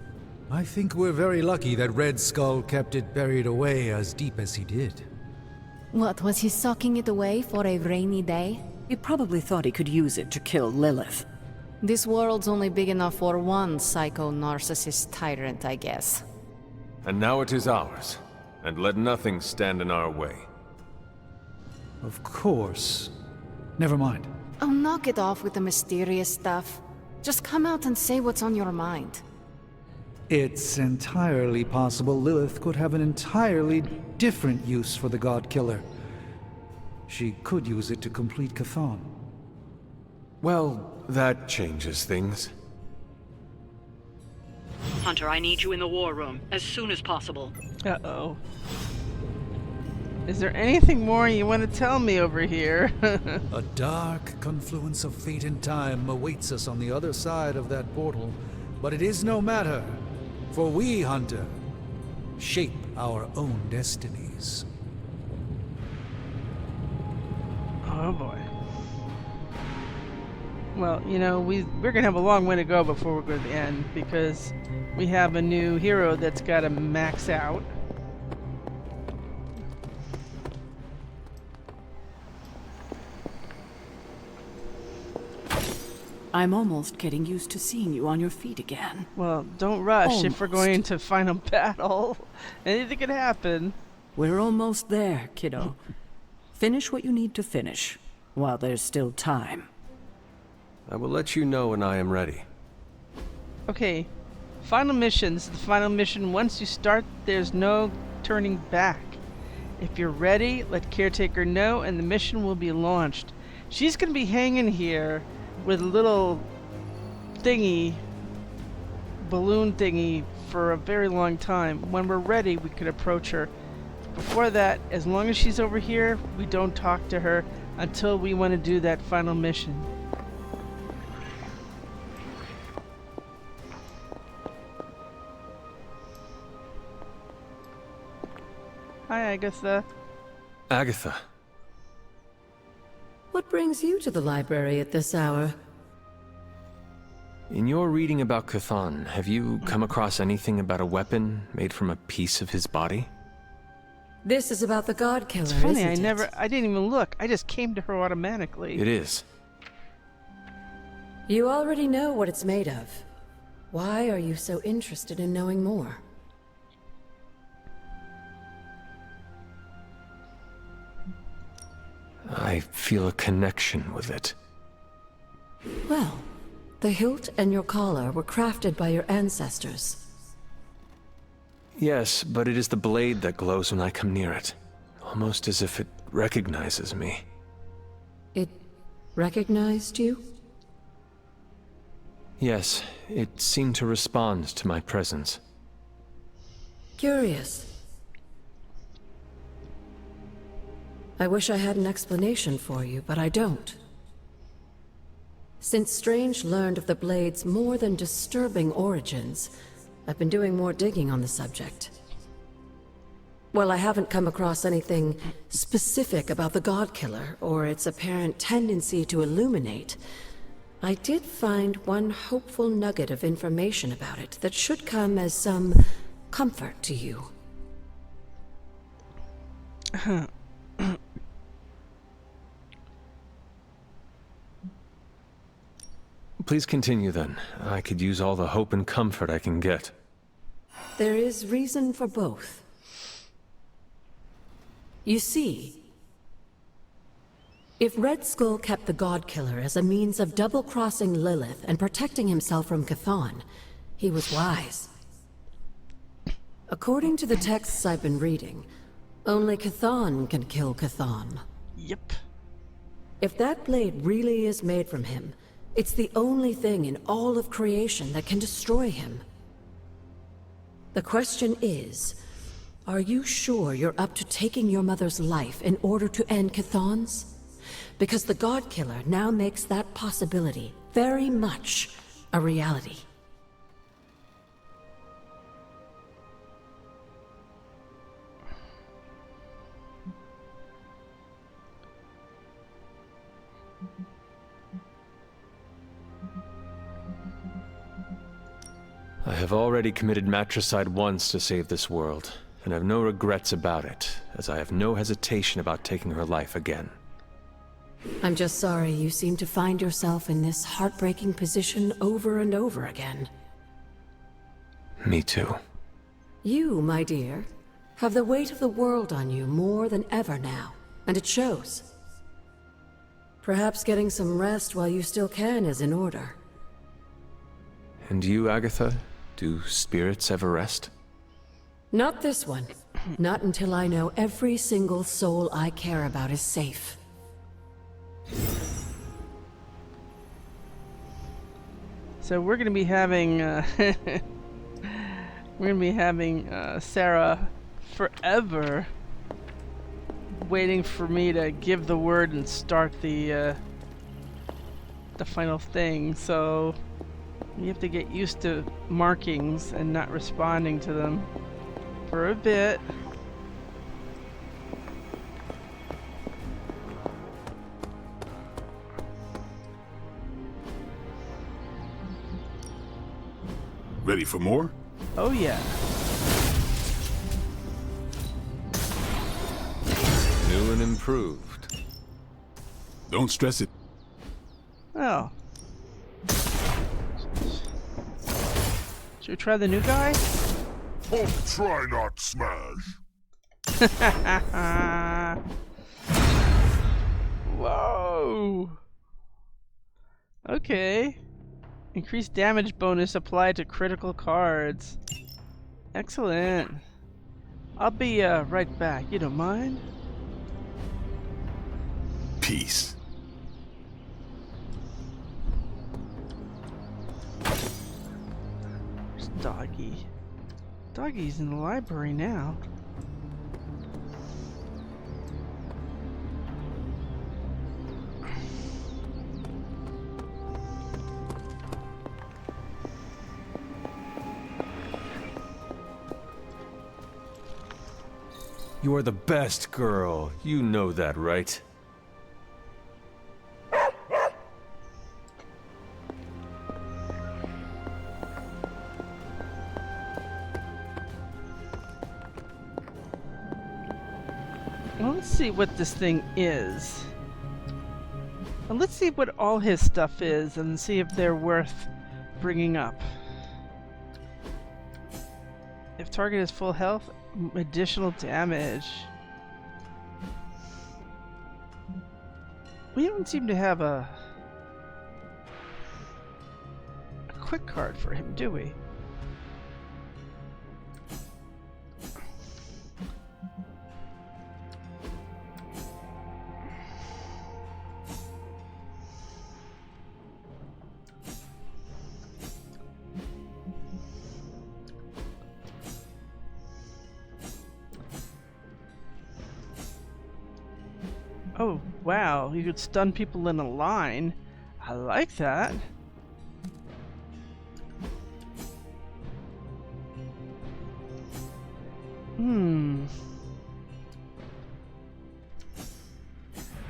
I think we're very lucky that Red Skull kept it buried away as deep as he did. What, was he socking it away for a rainy day? He probably thought he could use it to kill Lilith. This world's only big enough for one psycho-narcissist tyrant, I guess. And now it is ours, and let nothing stand in our way. Of course. Never mind. Oh, knock it off with the mysterious stuff. Just come out and say what's on your mind. It's entirely possible Lilith could have an entirely different use for the Godkiller. She could use it to complete Chthon. Well, that changes things. Hunter, I need you in the war room as soon as possible. Uh-oh. Is there anything more you want to tell me over here? A dark confluence of fate and time awaits us on the other side of that portal, but it is no matter, for we, Hunter, shape our own destinies. Oh boy. Well, you know, we're gonna have a long way to go before we go to the end, because we have a new hero that's got to max out. I'm almost getting used to seeing you on your feet again. Well, don't rush if we're going to final battle. Anything could happen. We're almost there, kiddo. Finish what you need to finish, while there's still time. I will let you know when I am ready. Okay, final missions. The final mission, once you start, there's no turning back. If you're ready, let Caretaker know and the mission will be launched. She's going to be hanging here with a little thingy, balloon thingy, for a very long time. When we're ready, we could approach her. Before that, as long as she's over here, we don't talk to her until we want to do that final mission. Hi, Agatha. Agatha. What brings you to the library at this hour? In your reading about Chthon, have you come across anything about a weapon made from a piece of his body? This is about the Godkiller, It's funny, isn't I didn't even look. I just came to her automatically. It is. You already know what it's made of. Why are you so interested in knowing more? I feel a connection with it. Well, the hilt and your collar were crafted by your ancestors. Yes, but it is the blade that glows when I come near it. Almost as if it recognizes me. It recognized you? Yes, it seemed to respond to my presence. Curious. I wish I had an explanation for you, but I don't. Since Strange learned of the Blade's more than disturbing origins, I've been doing more digging on the subject. While I haven't come across anything specific about the Godkiller or its apparent tendency to illuminate, I did find one hopeful nugget of information about it that should come as some comfort to you. Please continue then. I could use all the hope and comfort I can get. There is reason for both. You see, if Red Skull kept the Godkiller as a means of double-crossing Lilith and protecting himself from Chthon, he was wise. According to the texts I've been reading, only Chthon can kill Chthon. Yep. If that blade really is made from him, it's the only thing in all of creation that can destroy him. The question is, are you sure you're up to taking your mother's life in order to end Chthon's? Because the Godkiller now makes that possibility very much a reality. I have already committed matricide once to save this world, and have no regrets about it, as I have no hesitation about taking her life again. I'm just sorry you seem to find yourself in this heartbreaking position over and over again. Me too. You, my dear, have the weight of the world on you more than ever now, and it shows. Perhaps getting some rest while you still can is in order. And you, Agatha? Do spirits ever rest? Not this one. Not until I know every single soul I care about is safe. So we're gonna be having Sarah forever waiting for me to give the word and start the final thing. So you have to get used to markings and not responding to them for a bit. Ready for more? Oh yeah. New and improved. Don't stress it. Oh. Should we try the new guy? Oh, try not smash. Whoa. Okay. Increased damage bonus applied to critical cards. Excellent. I'll be right back. You don't mind? Peace. Where's Doggy? Doggy's in the library now. You are the best girl. You know that, right? Well, let's see what this thing is. And let's see what all his stuff is and see if they're worth bringing up. If target is full health, additional damage. We don't seem to have a quick card for him, do we? Oh, wow, you could stun people in a line. I like that.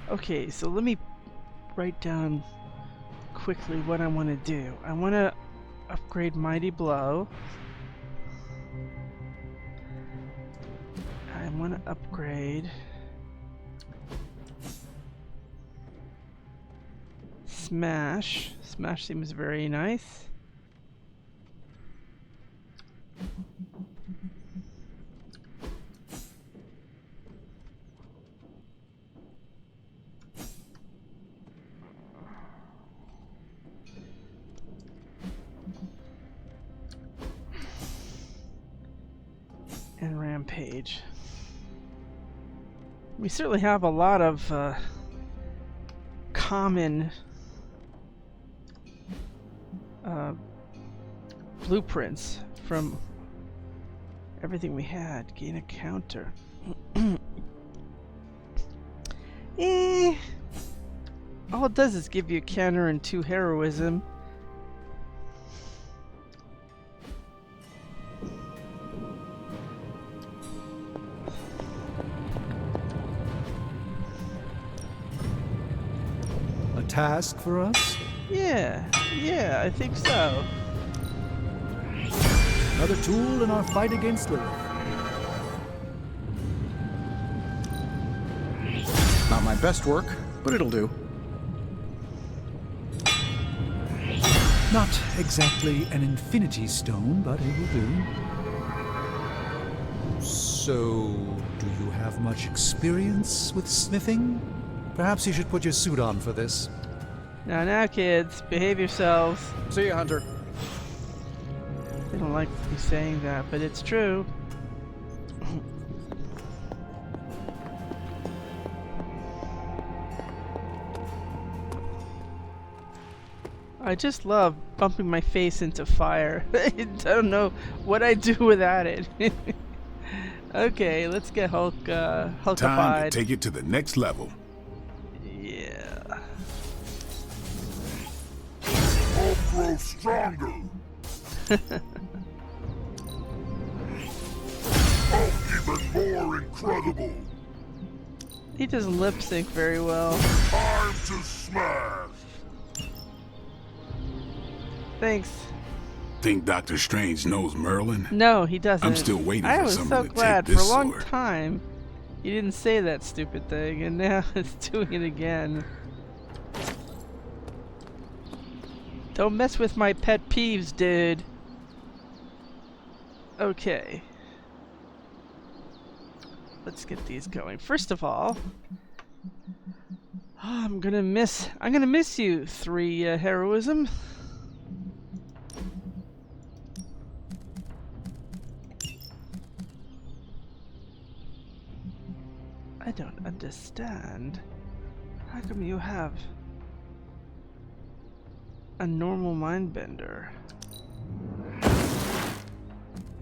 Okay, so let me write down quickly what I want to do. I want to upgrade Mighty Blow. I want to upgrade Smash. Smash seems very nice. And Rampage. We certainly have a lot of common blueprints from everything we had. Gain a counter. All it does is give you a counter and 2 heroism. A task for us? Yeah, I think so. Another tool in our fight against Lilith. Not my best work, but it'll do. Not exactly an infinity stone, but it will do. So, do you have much experience with smithing? Perhaps you should put your suit on for this. Now, kids, behave yourselves. See you, Hunter. They don't like me saying that, but it's true. I just love bumping my face into fire. I don't know what I'd do without it. Okay, let's get Time Hulkified. to take it to the next level. Yeah. Hulk grow stronger. Hulk even more incredible. He doesn't lip sync very well. Time to smash. Thanks. Think Doctor Strange knows Merlin? No, he doesn't. I'm still waiting I for was someone so to glad take for this a long sword. time you didn't say that stupid thing, and now it's doing it again. Don't mess with my pet peeves, dude. Okay. Let's get these going. First of all, I'm gonna miss you, 3 heroism. I don't understand. How come you have a normal mindbender?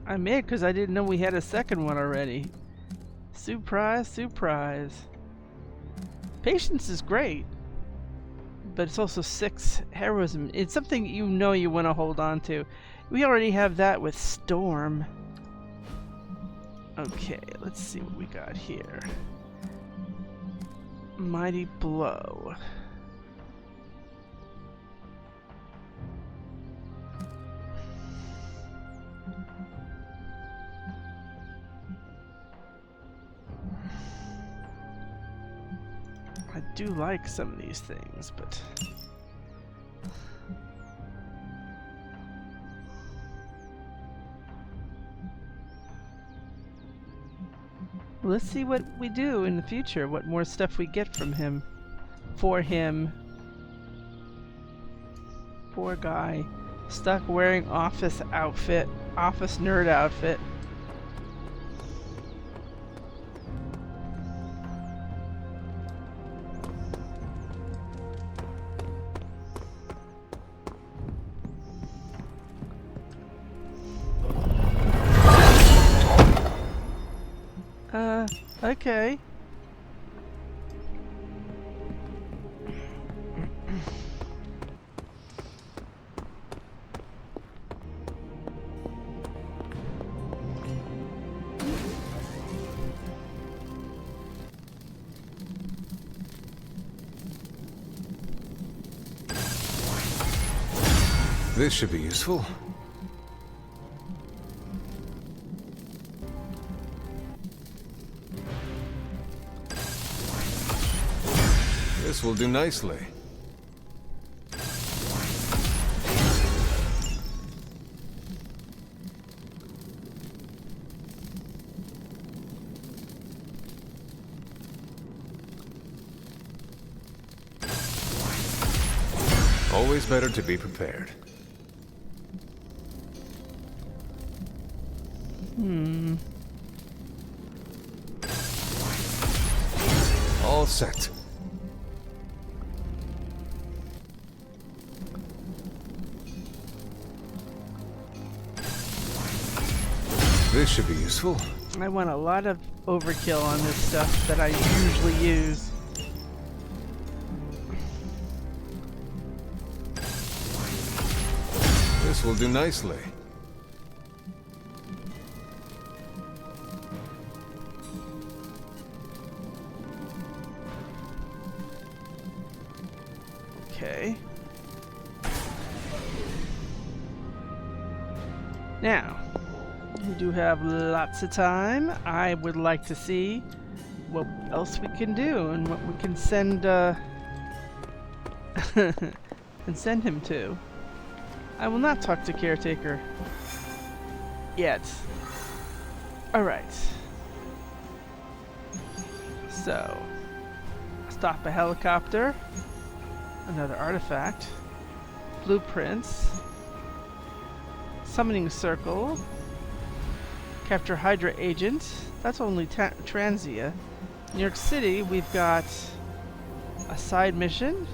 I made it because I didn't know we had a second one already. Surprise, surprise. Patience is great, but it's also 6 heroism. It's something you know you want to hold on to. We already have that with Storm. Okay, let's see what we got here. Mighty Blow. I do like some of these things, but let's see what we do in the future, what more stuff we get from him. For him. Poor guy. Stuck wearing office outfit. Office nerd outfit. Okay. This should be useful. This will do nicely. Always better to be prepared. All set. This should be useful. I want a lot of overkill on this stuff that I usually use. This will do nicely. Okay. Now, we do have lots of time. I would like to see what else we can do and what we can send and send him to. I will not talk to Caretaker yet. Alright. So, Stop a helicopter. Another artifact. Blueprints. Summoning circle. Capture Hydra agent. That's only Transia. New York City, we've got a side mission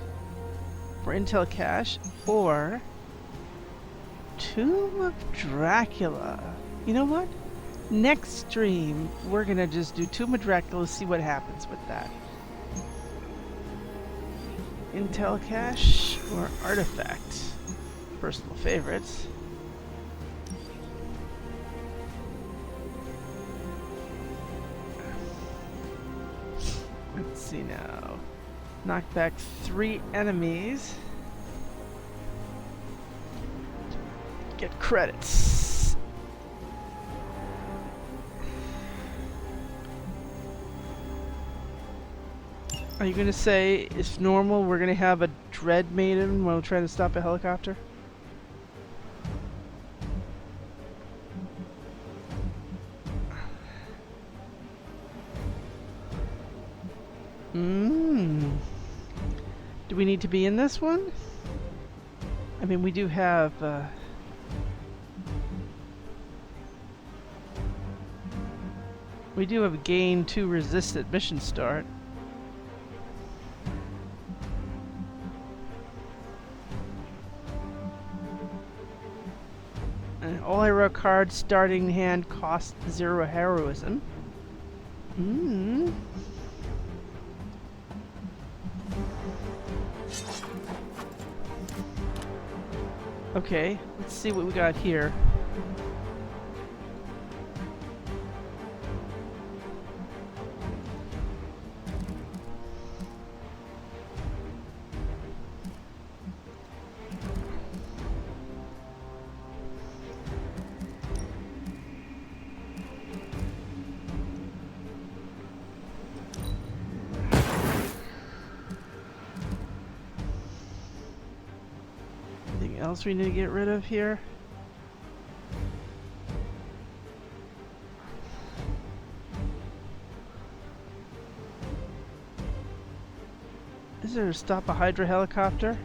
for intel cache or Tomb of Dracula. You know what? Next stream, we're gonna just do Tomb of Dracula, see what happens with that. Intel cache or artifact? Personal favorites. Let's see now. Knock back 3 enemies. Get credits. Are you gonna say it's normal we're gonna have a Dread Maiden while trying to stop a helicopter? Do we need to be in this one? I mean, we do have gain 2 resist at mission start. And all hero cards starting hand cost 0 heroism. Okay, let's see what we got here. Else we need to get rid of here? Is there a stop a Hydra helicopter?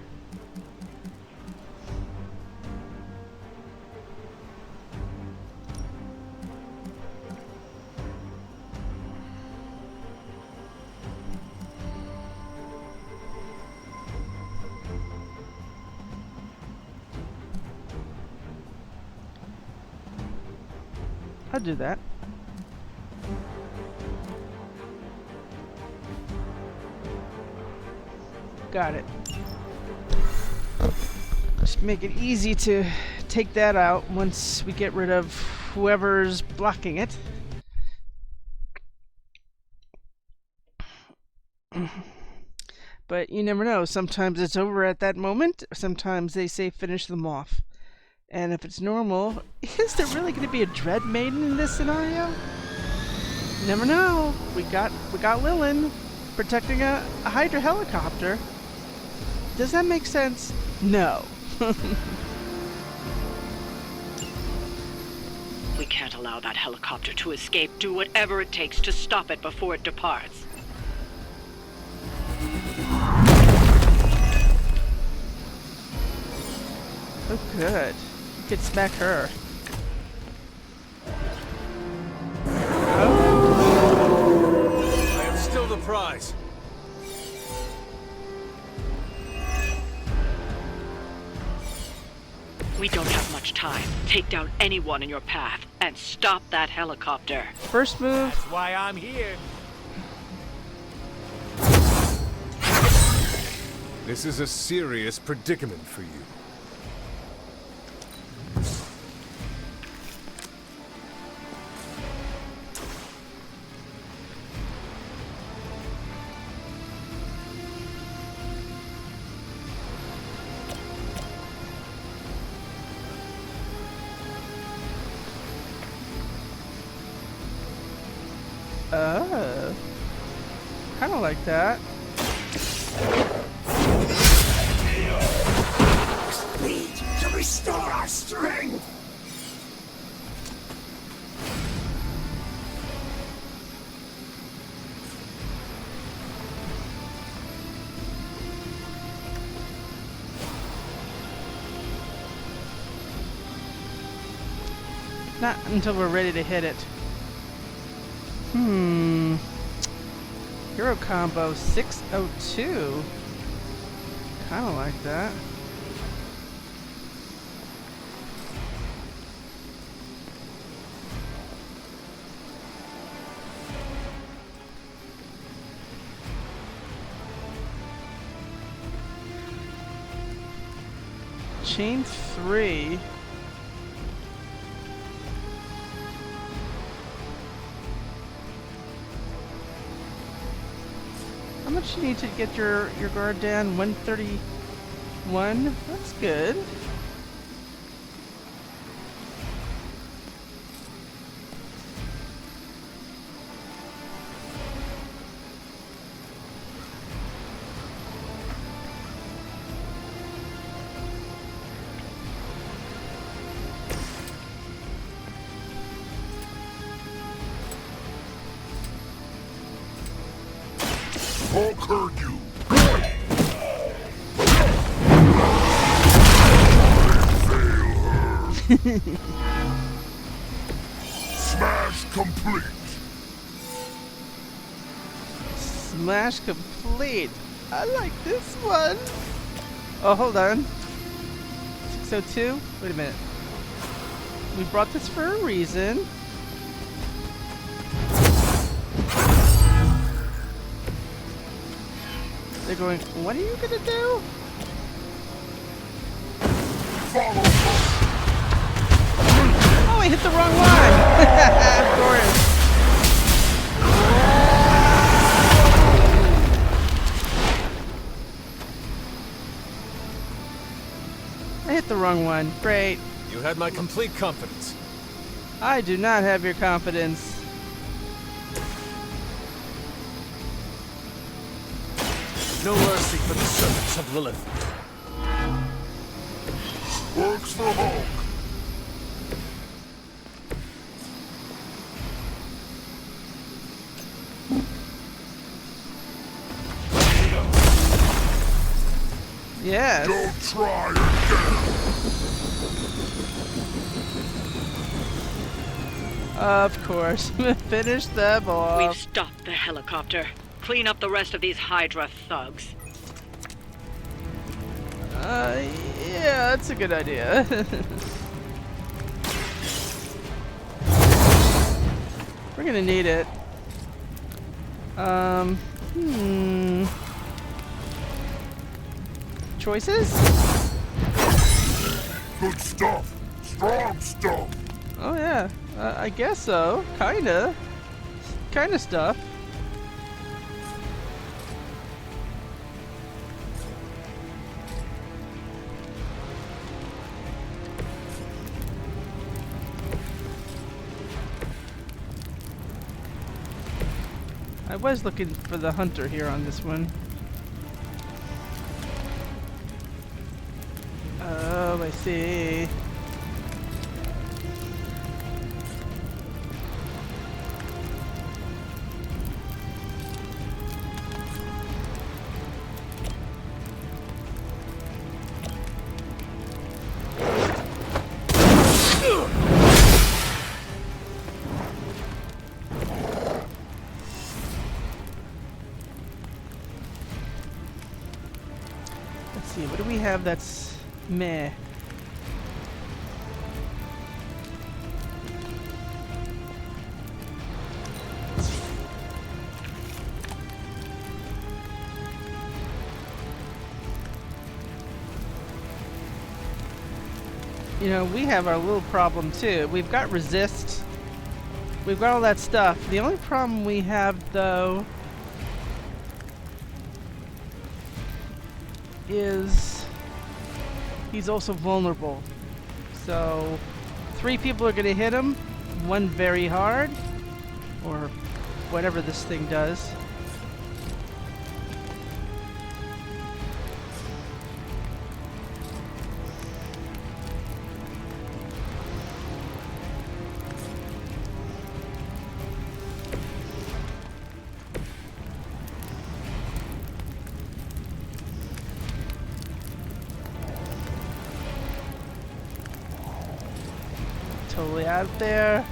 I'll do that. Got it. Just make it easy to take that out once we get rid of whoever's blocking it. But you never know. Sometimes it's over at that moment. Sometimes they say finish them off. And if it's normal, is there really going to be a Dread Maiden in this scenario? You never know. We got Lilith protecting a Hydra helicopter. Does that make sense? No. We can't allow that helicopter to escape. Do whatever it takes to stop it before it departs. Oh, good. Could smack her. I am still the prize. We don't have much time. Take down anyone in your path and stop that helicopter. First move. That's why I'm here. This is a serious predicament for you. Oh. Kind of like that. Need to restore our strength. Not until we're ready to hit it. Hero combo 602. Kinda like that. Chain 3. How much do you need to get your guard down? 131? That's good. Conquer you! Smash complete! Smash complete! I like this one! Oh, hold on. 602? Wait a minute. We brought this for a reason. They're going, what are you gonna do? Oh, I hit the wrong line! Of course. I hit the wrong one. Great. You had my complete confidence. I do not have your confidence. No mercy for the servants of Lilith. Works for Hulk. Yes. Don't try again. Of course. Finish them off. We've stopped the helicopter. Clean up the rest of these Hydra thugs. Yeah, that's a good idea. We're gonna need it. Choices? Good stuff. Strong stuff. Oh yeah, I guess so. Kinda stuff. I was looking for the hunter here on this one. Oh, I see. Let's see, what do we have that's meh? You know, we have our little problem too. We've got resist. We've got all that stuff. The only problem we have though is he's also vulnerable. So 3 people are gonna hit him, 1 very hard, or whatever this thing does. totally out there.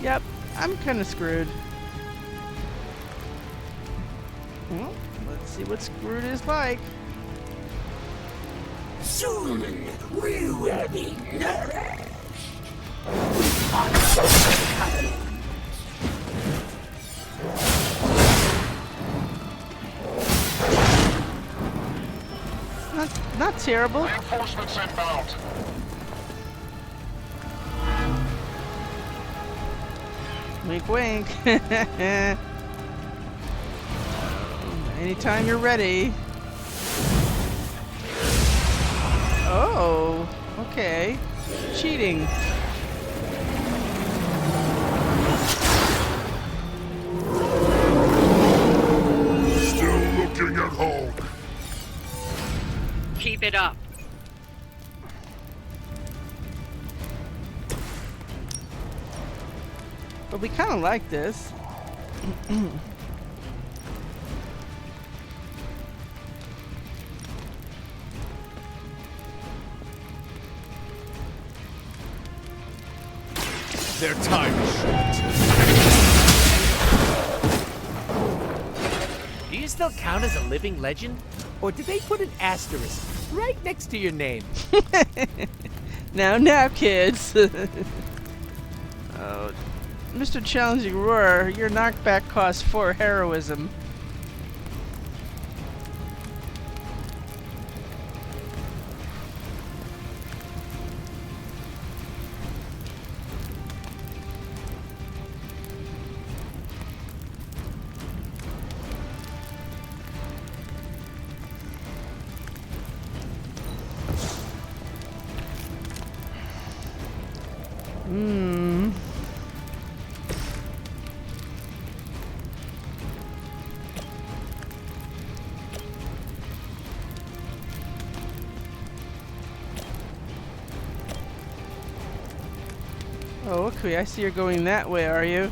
Yep, I'm kind of screwed. Well, let's see what screwed is like. Soon we will be nourished. Not terrible. Reinforcements inbound. Wink, wink. Anytime you're ready. Oh, okay. Cheating. Still looking at home. Keep it up. But we kind of like this. Their time is short. Do you still count as a living legend? Or did they put an asterisk right next to your name? Now, kids. Oh, Mr. Challenging Roar, your knockback costs 4 heroism. Oh, okay, I see you're going that way, are you?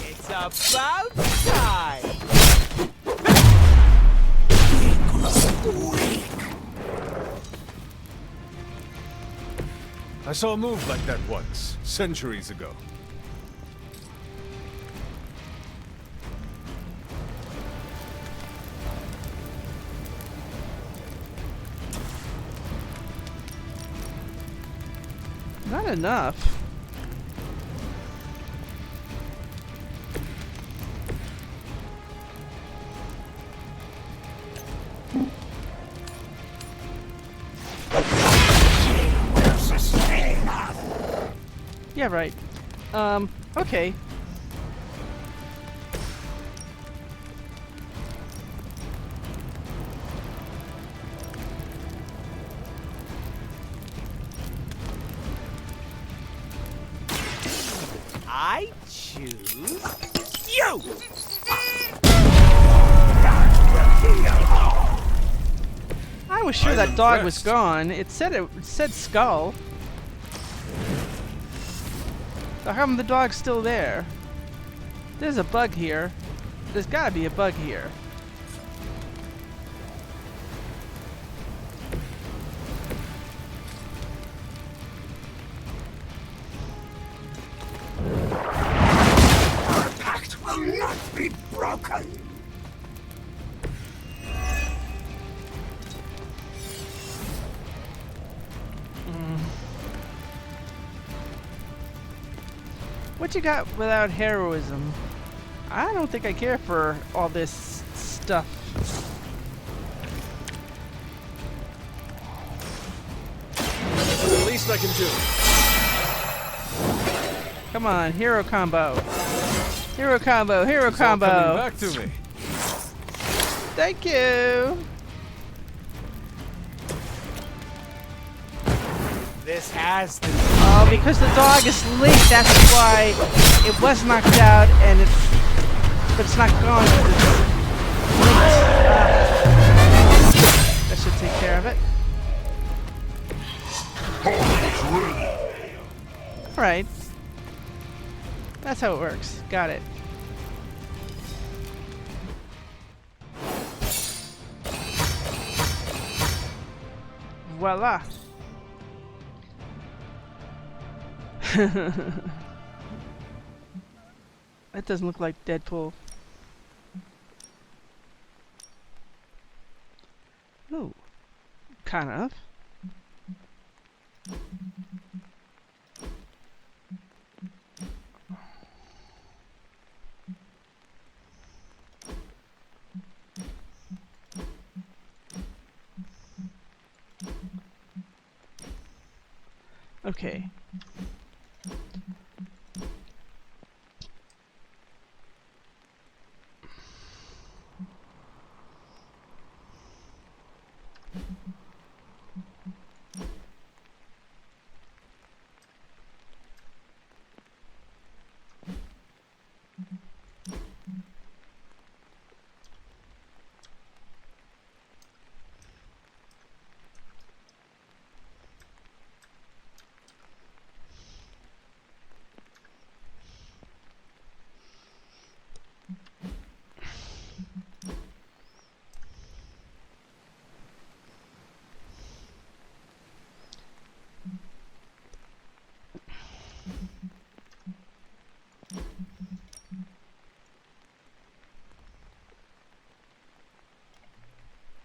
It's about time! I saw a move like that once, centuries ago. Not enough. Yeah, right. Okay. I choose you! I was sure that dog was gone. It said skull. So how come the dog's still there? There's a bug here. There's gotta be a bug here. Our pact will not be broken. What you got without heroism? I don't think I care for all this stuff. But the least I can do. Come on, hero combo. Hero combo, hero It's all combo. coming back to me. Thank you. This has to Oh, because the dog is linked, that's why it was knocked out and but it's not gone. That should take care of it. Right. That's how it works. Got it. Voila. That doesn't look like Deadpool. Oh, kind of. Okay.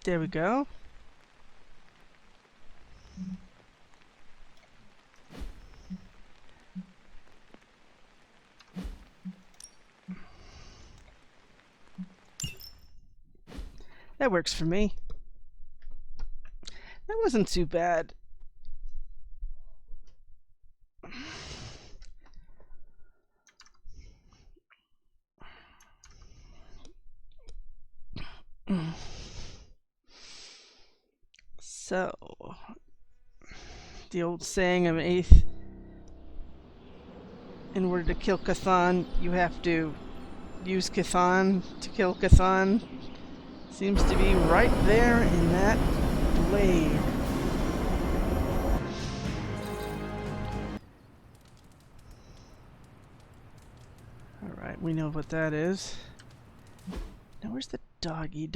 There we go. That works for me. That wasn't too bad. So, the old saying of eighth, in order to kill Chthon, you have to use Chthon to kill Chthon, seems to be right there in that blade. Alright, we know what that is. Now where's the doggy?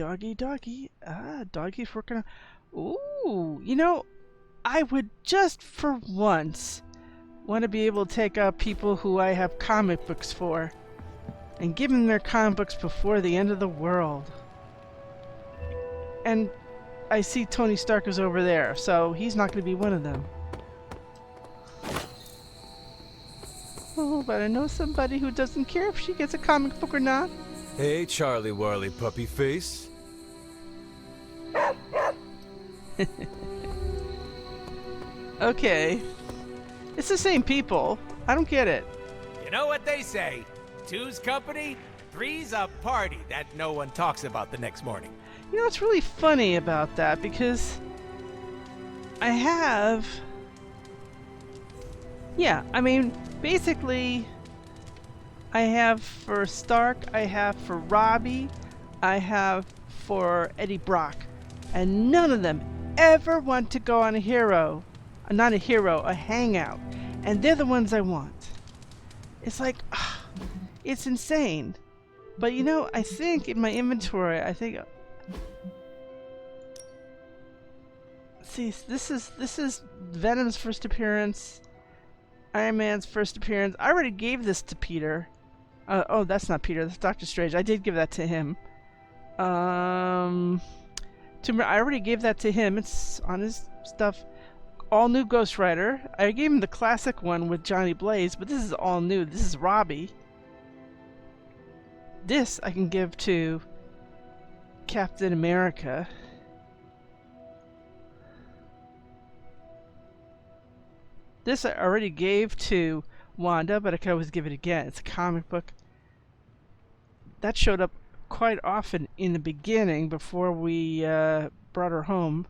Ah, doggy's working on... Ooh, you know, I would just for once want to be able to take out people who I have comic books for and give them their comic books before the end of the world. And I see Tony Stark is over there, so he's not going to be one of them. Oh, but I know somebody who doesn't care if she gets a comic book or not. Hey, Charlie Warley puppy face. Okay. It's the same people. I don't get it. You know what they say? Two's company, three's a party that no one talks about the next morning. You know what's really funny about that? Because I have... Yeah, I mean, basically, I have for Stark, I have for Robbie, I have for Eddie Brock. And none of them ever want to go on a hero. Not a hero, a hangout. And they're the ones I want. It's like, it's insane. But you know, I think in my inventory, I think... See, this is Venom's first appearance. Iron Man's first appearance. I already gave this to Peter. Oh, that's not Peter. That's Doctor Strange. I did give that to him. I already gave that to him. It's on his stuff. All new Ghost Rider. I gave him the classic one with Johnny Blaze, but this is all new. This is Robbie. This I can give to Captain America. This I already gave to Wanda, but I can always give it again. It's a comic book. That showed up quite often in the beginning before we brought her home.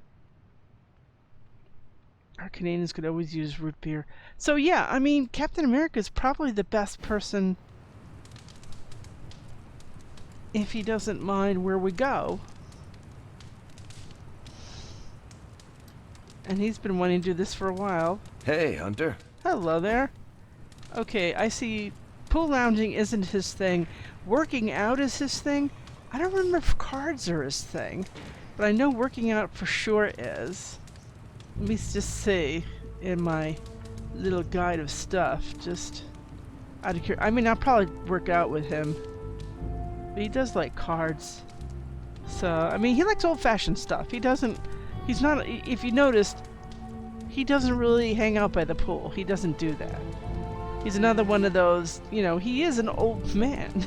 Our Canadians could always use root beer. So yeah, I mean, Captain America is probably the best person if he doesn't mind where we go. And he's been wanting to do this for a while. Hey, Hunter. Hello there. Okay, I see pool lounging isn't his thing. Working out is his thing. I don't remember if cards are his thing, but I know working out for sure is. Let me just see in my little guide of stuff, just out of curiosity. I mean, I'll probably work out with him, but he does like cards. So, I mean, he likes old-fashioned stuff. He's not, if you noticed, he doesn't really hang out by the pool. He doesn't do that. He's another one of those, you know, he is an old man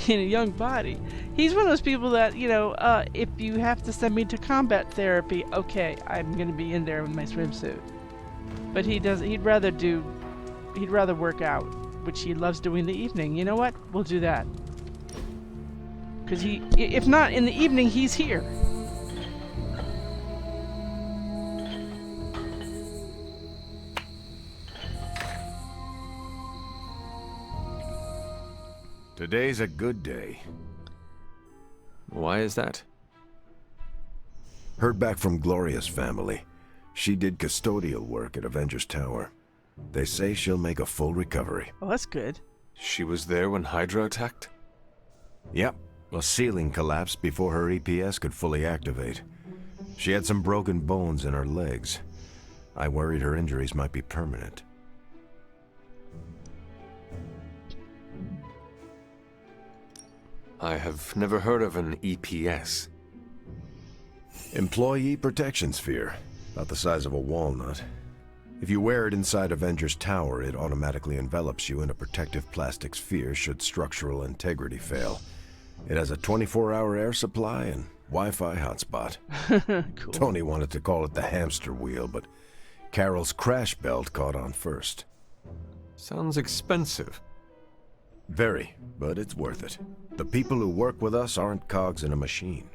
in a young body. He's one of those people that, you know, if you have to send me to combat therapy, okay, I'm going to be in there with my swimsuit. But he'd rather work out, which he loves doing in the evening. You know what? We'll do that. Because if not in the evening, he's here. Today's a good day. Why is that? Heard back from Gloria's family. She did custodial work at Avengers Tower. They say she'll make a full recovery. Oh, that's good. She was there when Hydra attacked? Yep. A ceiling collapsed before her EPS could fully activate. She had some broken bones in her legs. I worried her injuries might be permanent. I have never heard of an EPS. Employee Protection Sphere. About the size of a walnut. If you wear it inside Avengers Tower, it automatically envelops you in a protective plastic sphere should structural integrity fail. It has a 24-hour air supply and Wi-Fi hotspot. Cool. Tony wanted to call it the hamster wheel, but Carol's crash belt caught on first. Sounds expensive. Very, but it's worth it. The people who work with us aren't cogs in a machine.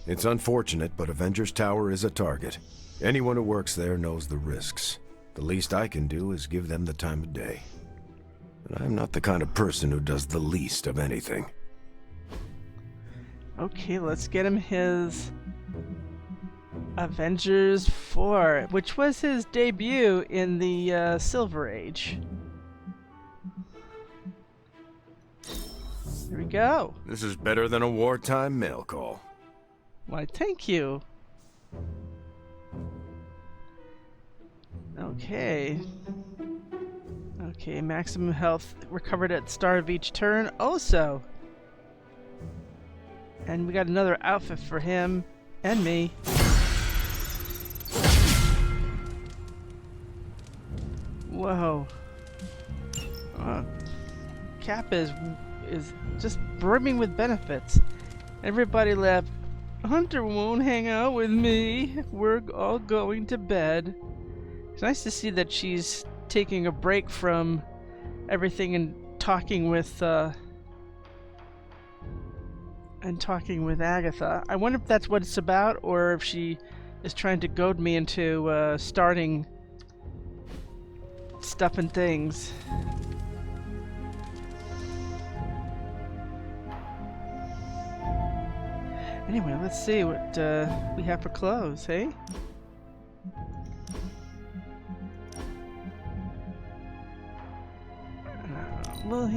It's unfortunate, but Avengers Tower is a target. Anyone who works there knows the risks. The least I can do is give them the time of day. And I'm not the kind of person who does the least of anything. Okay, let's get him his Avengers 4, which was his debut in the Silver Age. Here we go. This is better than a wartime mail call. Why, thank you. Okay. Okay, maximum health recovered at the start of each turn. Also. And we got another outfit for him and me. Whoa. Cap is just brimming with benefits. Everybody left. Hunter won't hang out with me. We're all going to bed. It's nice to see that she's taking a break from everything and talking with Agatha. I wonder if that's what it's about, or if she is trying to goad me into starting stuff and things. Anyway, let's see what we have for clothes, hey? Well,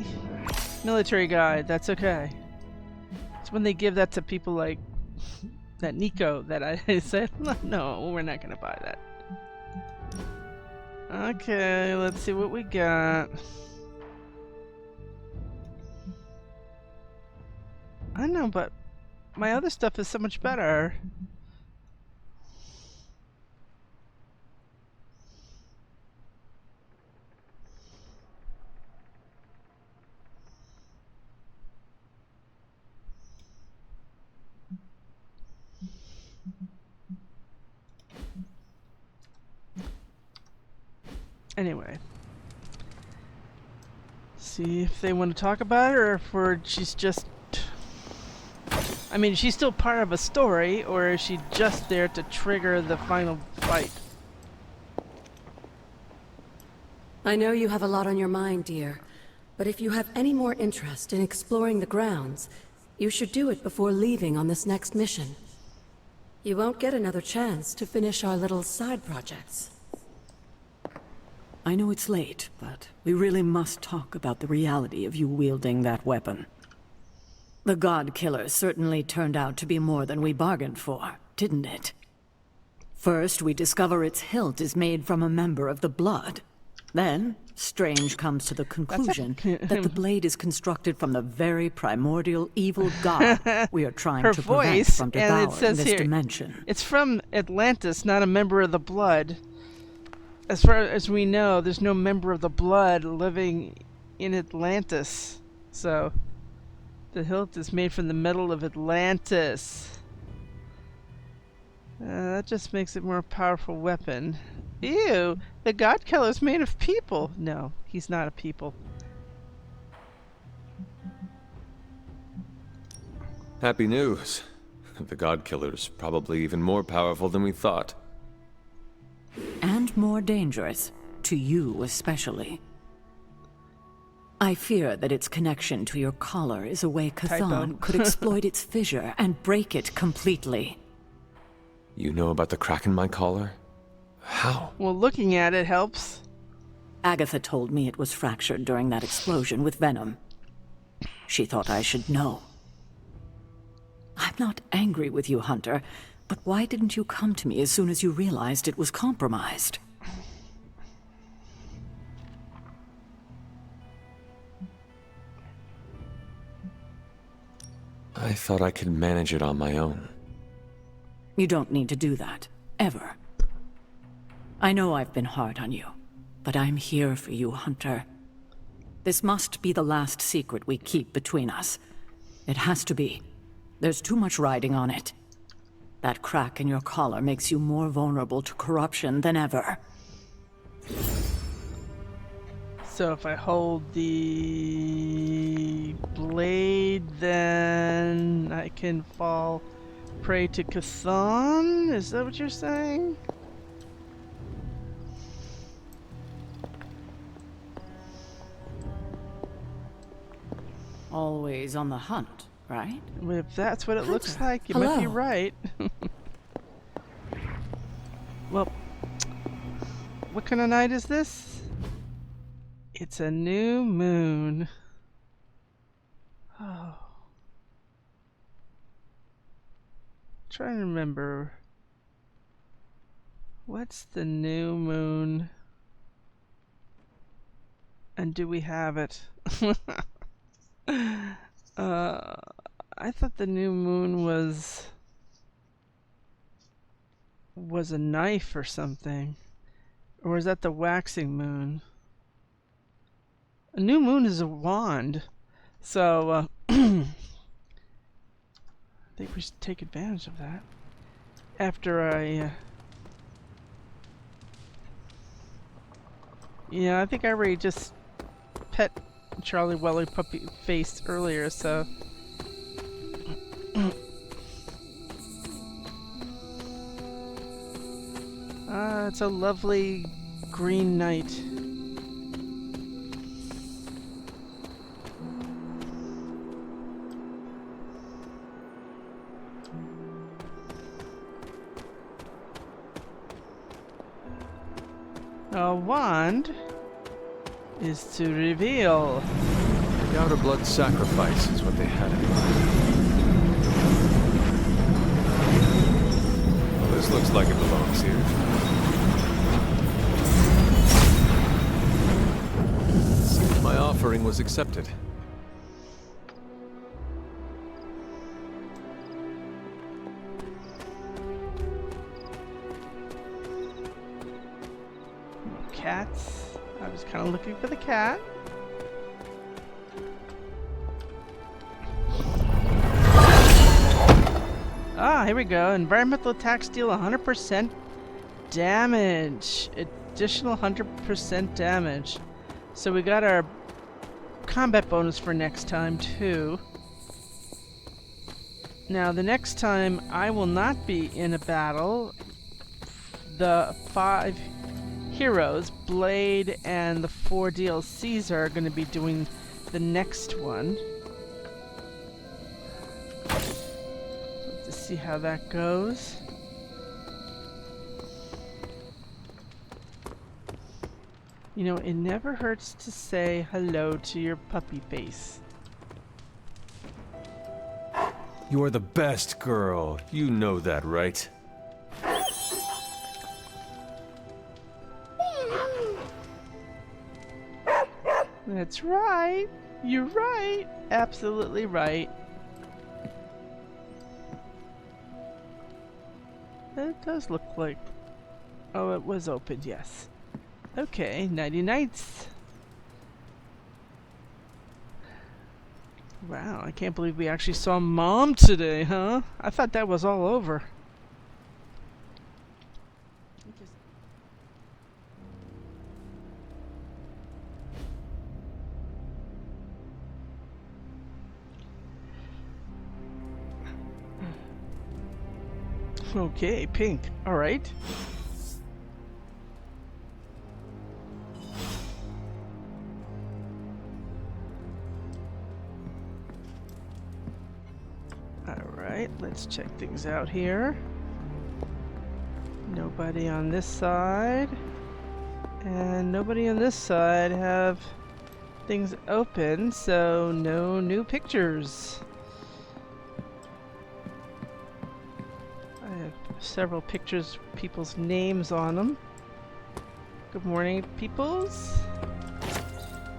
military guide, that's okay. It's when they give that to people like that Miko that I said, no, we're not gonna buy that. Okay, let's see what we got. I know, but my other stuff is so much better. Anyway, see if they want to talk about it, or if she's just... I mean, she's still part of a story, or is she just there to trigger the final fight? I know you have a lot on your mind, dear, but if you have any more interest in exploring the grounds, you should do it before leaving on this next mission. You won't get another chance to finish our little side projects. I know it's late, but we really must talk about the reality of you wielding that weapon. The Godkiller certainly turned out to be more than we bargained for, didn't it? First, we discover its hilt is made from a member of the Blood. Then, Strange comes to the conclusion that the blade is constructed from the very primordial evil god we are trying to prevent from devouring this dimension. It's from Atlantis, not a member of the Blood. As far as we know, there's no member of the Blood living in Atlantis. So, the hilt is made from the metal of Atlantis. That just makes it a more powerful weapon. Ew, the Godkiller is made of people. No, he's not a people. Happy news. The Godkiller's probably even more powerful than we thought. And more dangerous. To you especially. I fear that its connection to your collar is a way Chthon could exploit its fissure and break it completely. You know about the crack in my collar? How? Well, looking at it helps. Agatha told me it was fractured during that explosion with venom. She thought I should know. I'm not angry with you, Hunter, but why didn't you come to me as soon as you realized it was compromised? I thought I could manage it on my own. You don't need to do that, ever. I know I've been hard on you, but I'm here for you, Hunter. This must be the last secret we keep between us. It has to be. There's too much riding on it. That crack in your collar makes you more vulnerable to corruption than ever. So if I hold the blade, then I can fall prey to Chthon? Is that what you're saying? Always on the hunt, right? If that's what it Hunter, looks like, you hello. might be right. Well, what kind of night is this? It's a new moon. Oh. Trying to remember. What's the new moon? And do we have it? I thought the new moon was a knife or something. Or is that the waxing moon? A new moon is a wand. So, I think we should take advantage of that. After I, yeah, I think I already just pet Charlie Welly puppy face earlier, so. It's a lovely green night. A wand is to reveal. I doubt a blood sacrifice is what they had in mind. Well, this looks like it belongs here. Seems my offering was accepted. Cats. I was kind of looking for the cat. Ah, here we go. Environmental attacks deal 100% damage. Additional 100% damage. So we got our combat bonus for next time too. Now the next time I will not be in a battle. The 5 heroes, Blade and the 4 DLCs are going to be doing the next one. Let's see how that goes. You know, it never hurts to say hello to your puppy face. You're the best girl. You know that, right? That's right. You're right. Absolutely right. It does look like... Oh, it was opened, yes. Okay, nighty nights. Wow, I can't believe we actually saw Mom today, huh? I thought that was all over. Okay, pink. All right. All right, let's check things out here. Nobody on this side. And nobody on this side have things open, so no new pictures. Several pictures, people's names on them. Good morning, peoples.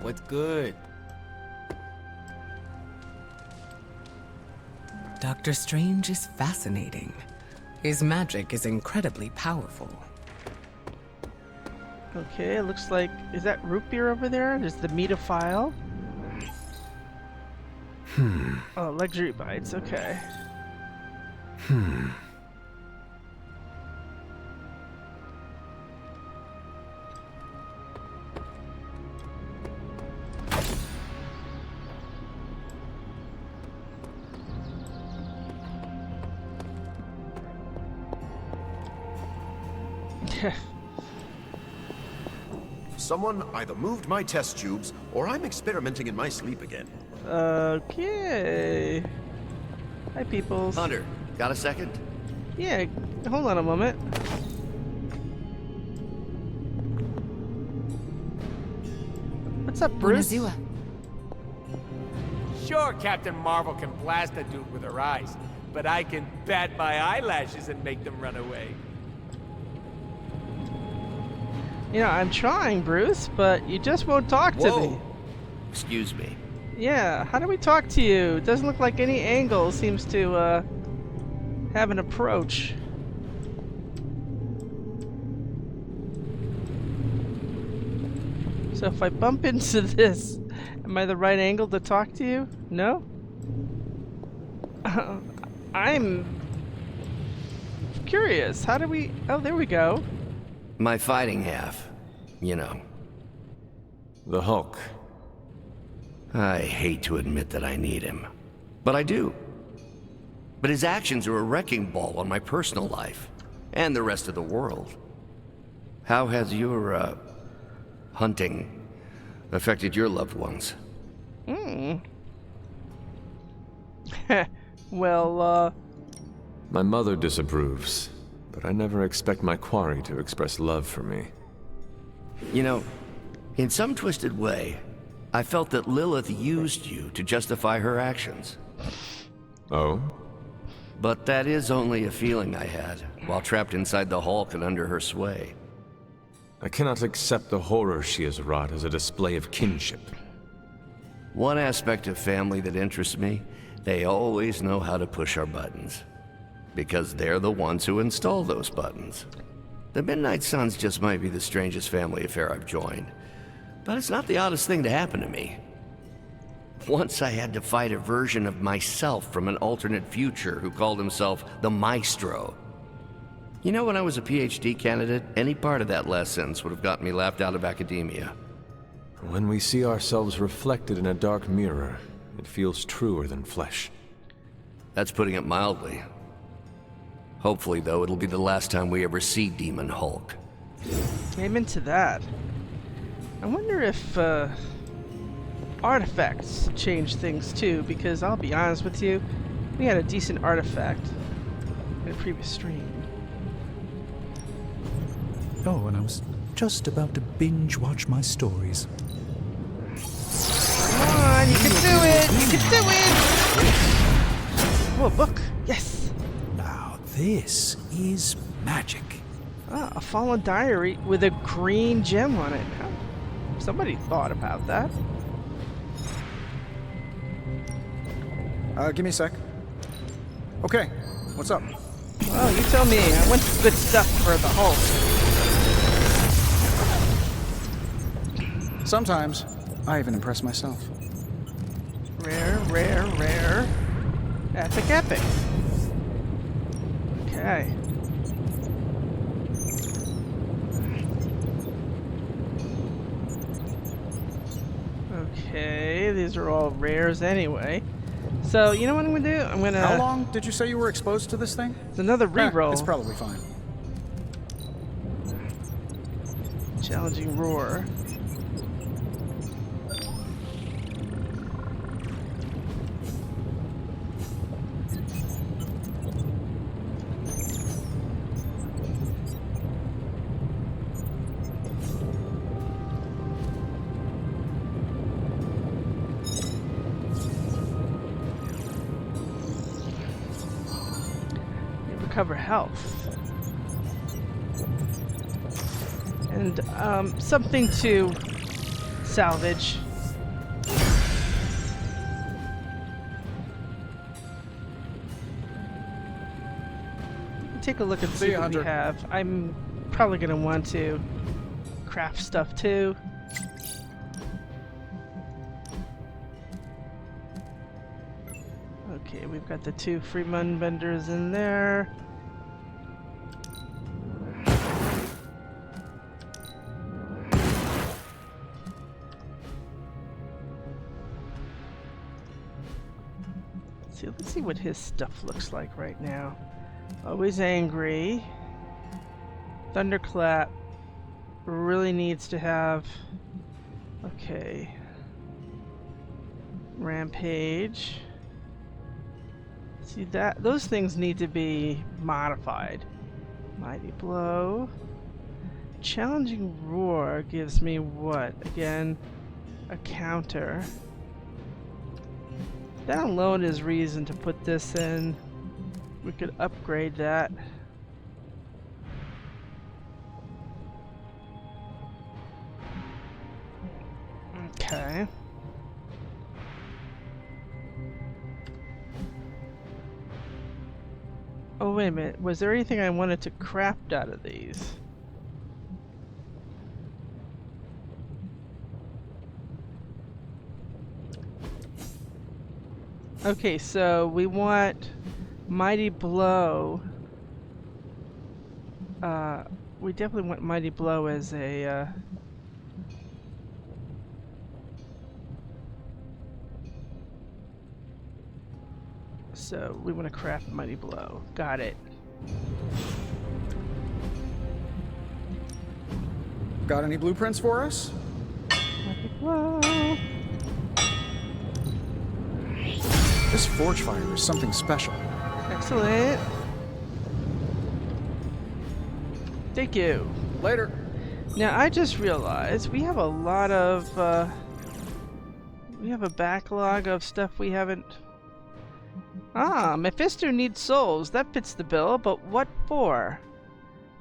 What's good? Doctor Strange is fascinating. His magic is incredibly powerful. Okay, it looks like... Is that root beer over there? There's the metaphile. Oh, luxury bites, okay. Someone either moved my test tubes, or I'm experimenting in my sleep again. Okay. Hi, peoples. Hunter, got a second? Yeah, hold on a moment. What's up, Bruce? Sure, Captain Marvel can blast a dude with her eyes, but I can bat my eyelashes and make them run away. You know, I'm trying, Bruce, but you just won't talk to me. Excuse me. Yeah, how do we talk to you? It doesn't look like any angle seems to have an approach. So if I bump into this, am I the right angle to talk to you? No? I'm curious. How do we... Oh, there we go. My fighting half, you know. The Hulk. I hate to admit that I need him, but I do. But his actions are a wrecking ball on my personal life, and the rest of the world. How has your, hunting affected your loved ones? Well, My mother disapproves, but I never expect my quarry to express love for me. You know, in some twisted way, I felt that Lilith used you to justify her actions. Oh? But that is only a feeling I had, while trapped inside the Hulk and under her sway. I cannot accept the horror she has wrought as a display of kinship. One aspect of family that interests me, they always know how to push our buttons. Because they're the ones who install those buttons. The Midnight Suns just might be the strangest family affair I've joined. But it's not the oddest thing to happen to me. Once I had to fight a version of myself from an alternate future who called himself the Maestro. You know, when I was a PhD candidate, any part of that last sentence would have gotten me laughed out of academia. When we see ourselves reflected in a dark mirror, it feels truer than flesh. That's putting it mildly. Hopefully, though, it'll be the last time we ever see Demon Hulk. Amen to that. I wonder if artifacts change things too, because I'll be honest with you, we had a decent artifact in a previous stream. Oh, and I was just about to binge watch my stories. Come on, you can do it! You can do it! Oh, a book. Yes! Now this is magic. Ah, a fallen diary with a green gem on it. How? Somebody thought about that. Give me a sec. Okay, what's up? Well, you tell me. I want good stuff for the Hulk. Sometimes, I even impress myself. Rare, rare, rare. Epic, epic. Okay. Okay, these are all rares anyway. So, you know what I'm gonna do? I'm gonna... How long did you say you were exposed to this thing? It's another reroll. It's probably fine. Challenging roar. Recover health. And something to salvage. Take a look and see what we have. I'm probably going to want to craft stuff too. Okay, we've got the 2 free mun benders in there. Let's see what his stuff looks like right now. Always angry. Thunderclap really needs to have... Okay. Rampage. See that? Those things need to be modified. Mighty Blow. Challenging Roar gives me what? Again, a counter. That alone is reason to put this in. We could upgrade that. Okay. Oh, wait a minute. Was there anything I wanted to craft out of these? Okay, so we want Mighty Blow. We definitely want Mighty Blow as a so we want to craft Mighty Blow. Got it. Got any blueprints for us? Mighty Blow. This forge fire is something special. Excellent. Thank you. Later. Now I just realized we have a lot of we have a backlog of stuff we haven't. Ah, Mephisto needs souls. That fits the bill, but what for?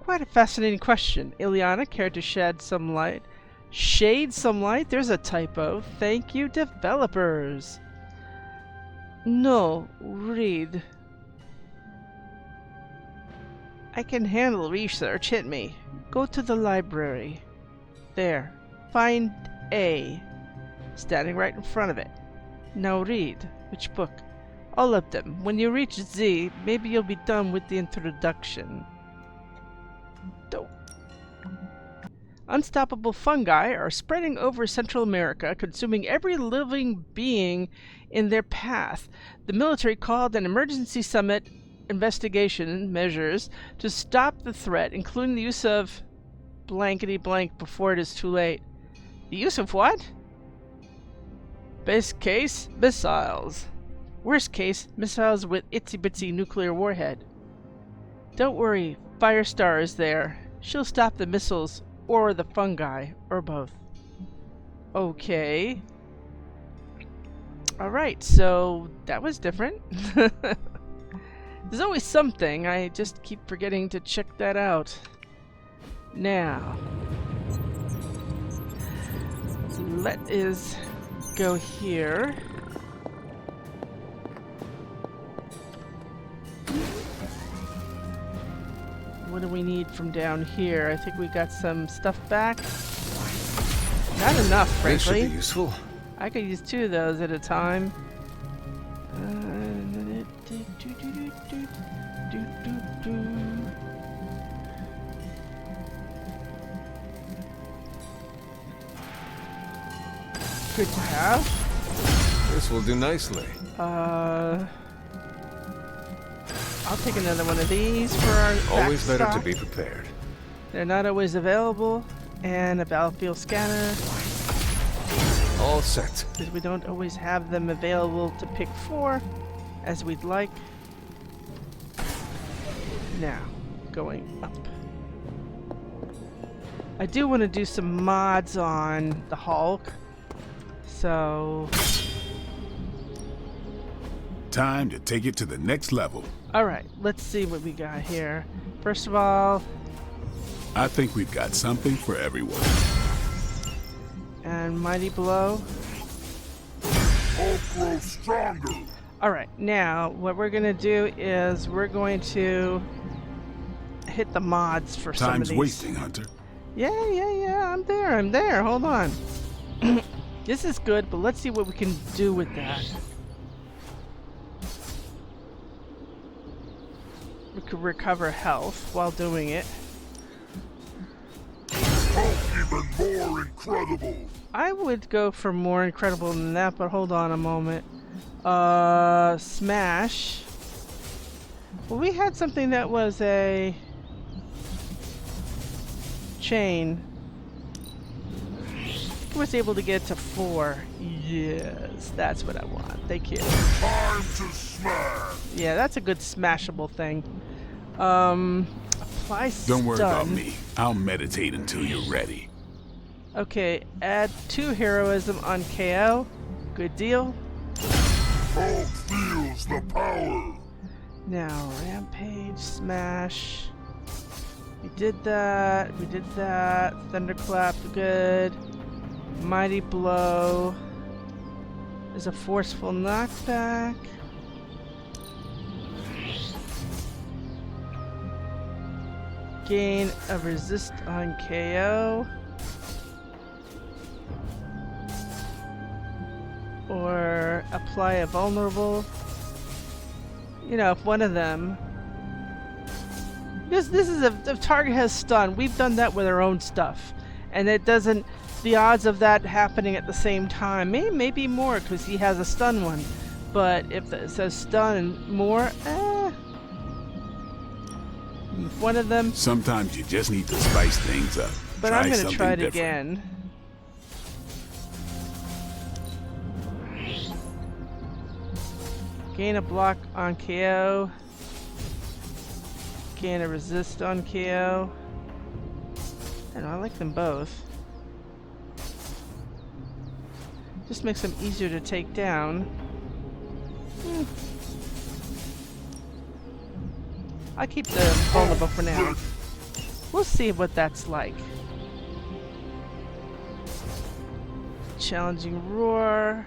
Quite a fascinating question. Ileana, care to shed some light? Shade some light? There's a typo. Thank you, developers. No, read. I can handle research, hit me. Go to the library. There. Find A. Standing right in front of it. Now read. Which book? All of them. When you reach Z, maybe you'll be done with the introduction. Dope. Unstoppable fungi are spreading over Central America, consuming every living being in their path. The military called an emergency summit investigation measures to stop the threat, including the use of blankety blank before it is too late. The use of what? Best case, missiles. Worst case, missiles with itsy-bitsy nuclear warhead. Don't worry, Firestar is there. She'll stop the missiles or the fungi, or both. Okay. Alright, so that was different. There's always something, I just keep forgetting to check that out. Now, let us go here. What do we need from down here? I think we got some stuff back. Not enough, frankly. This should be useful. I could use 2 of those at a time. Good to have. This will do nicely. I'll take another one of these for our Always better backstock. to be prepared. They're not always available. And a battlefield scanner. All set. Because we don't always have them available to pick for, as we'd like. Now, going up. I do want to do some mods on the Hulk. So... Time to take it to the next level. Alright, let's see what we got here. First of all... I think we've got something for everyone. And Mighty Blow. Hulk grows stronger. Alright, now what we're going to do is we're going to hit the mods for some of Time's these. wasting, Hunter. Yeah, I'm there, hold on. This is good, but let's see what we can do with that. We could recover health while doing it. Hulk even more incredible. I would go for more incredible than that, but hold on a moment. Smash. Well, we had something that was a chain. I was able to get to 4. Yes, that's what I want. Thank you. Time to smash. Yeah, that's a good smashable thing. Apply stun. Don't worry about me. I'll meditate until you're ready. Okay, add 2 heroism on KO. Good deal. Hulk feels the power. Now, rampage, smash. We did that. Thunderclap, good. Mighty Blow is a forceful knockback. Gain a resist on KO. Or apply a vulnerable. You know, if one of them. This is if target has stun. We've done that with our own stuff. And it doesn't. The odds of that happening at the same time maybe more because he has a stun one. But if it says stun and more, if one of them. Sometimes you just need to spice things up. But I'm going to try it again. Gain a block on KO. Gain a resist on KO. I don't know, I like them both. Just makes them easier to take down. I'll keep the vulnerable for now. We'll see what that's like. Challenging Roar.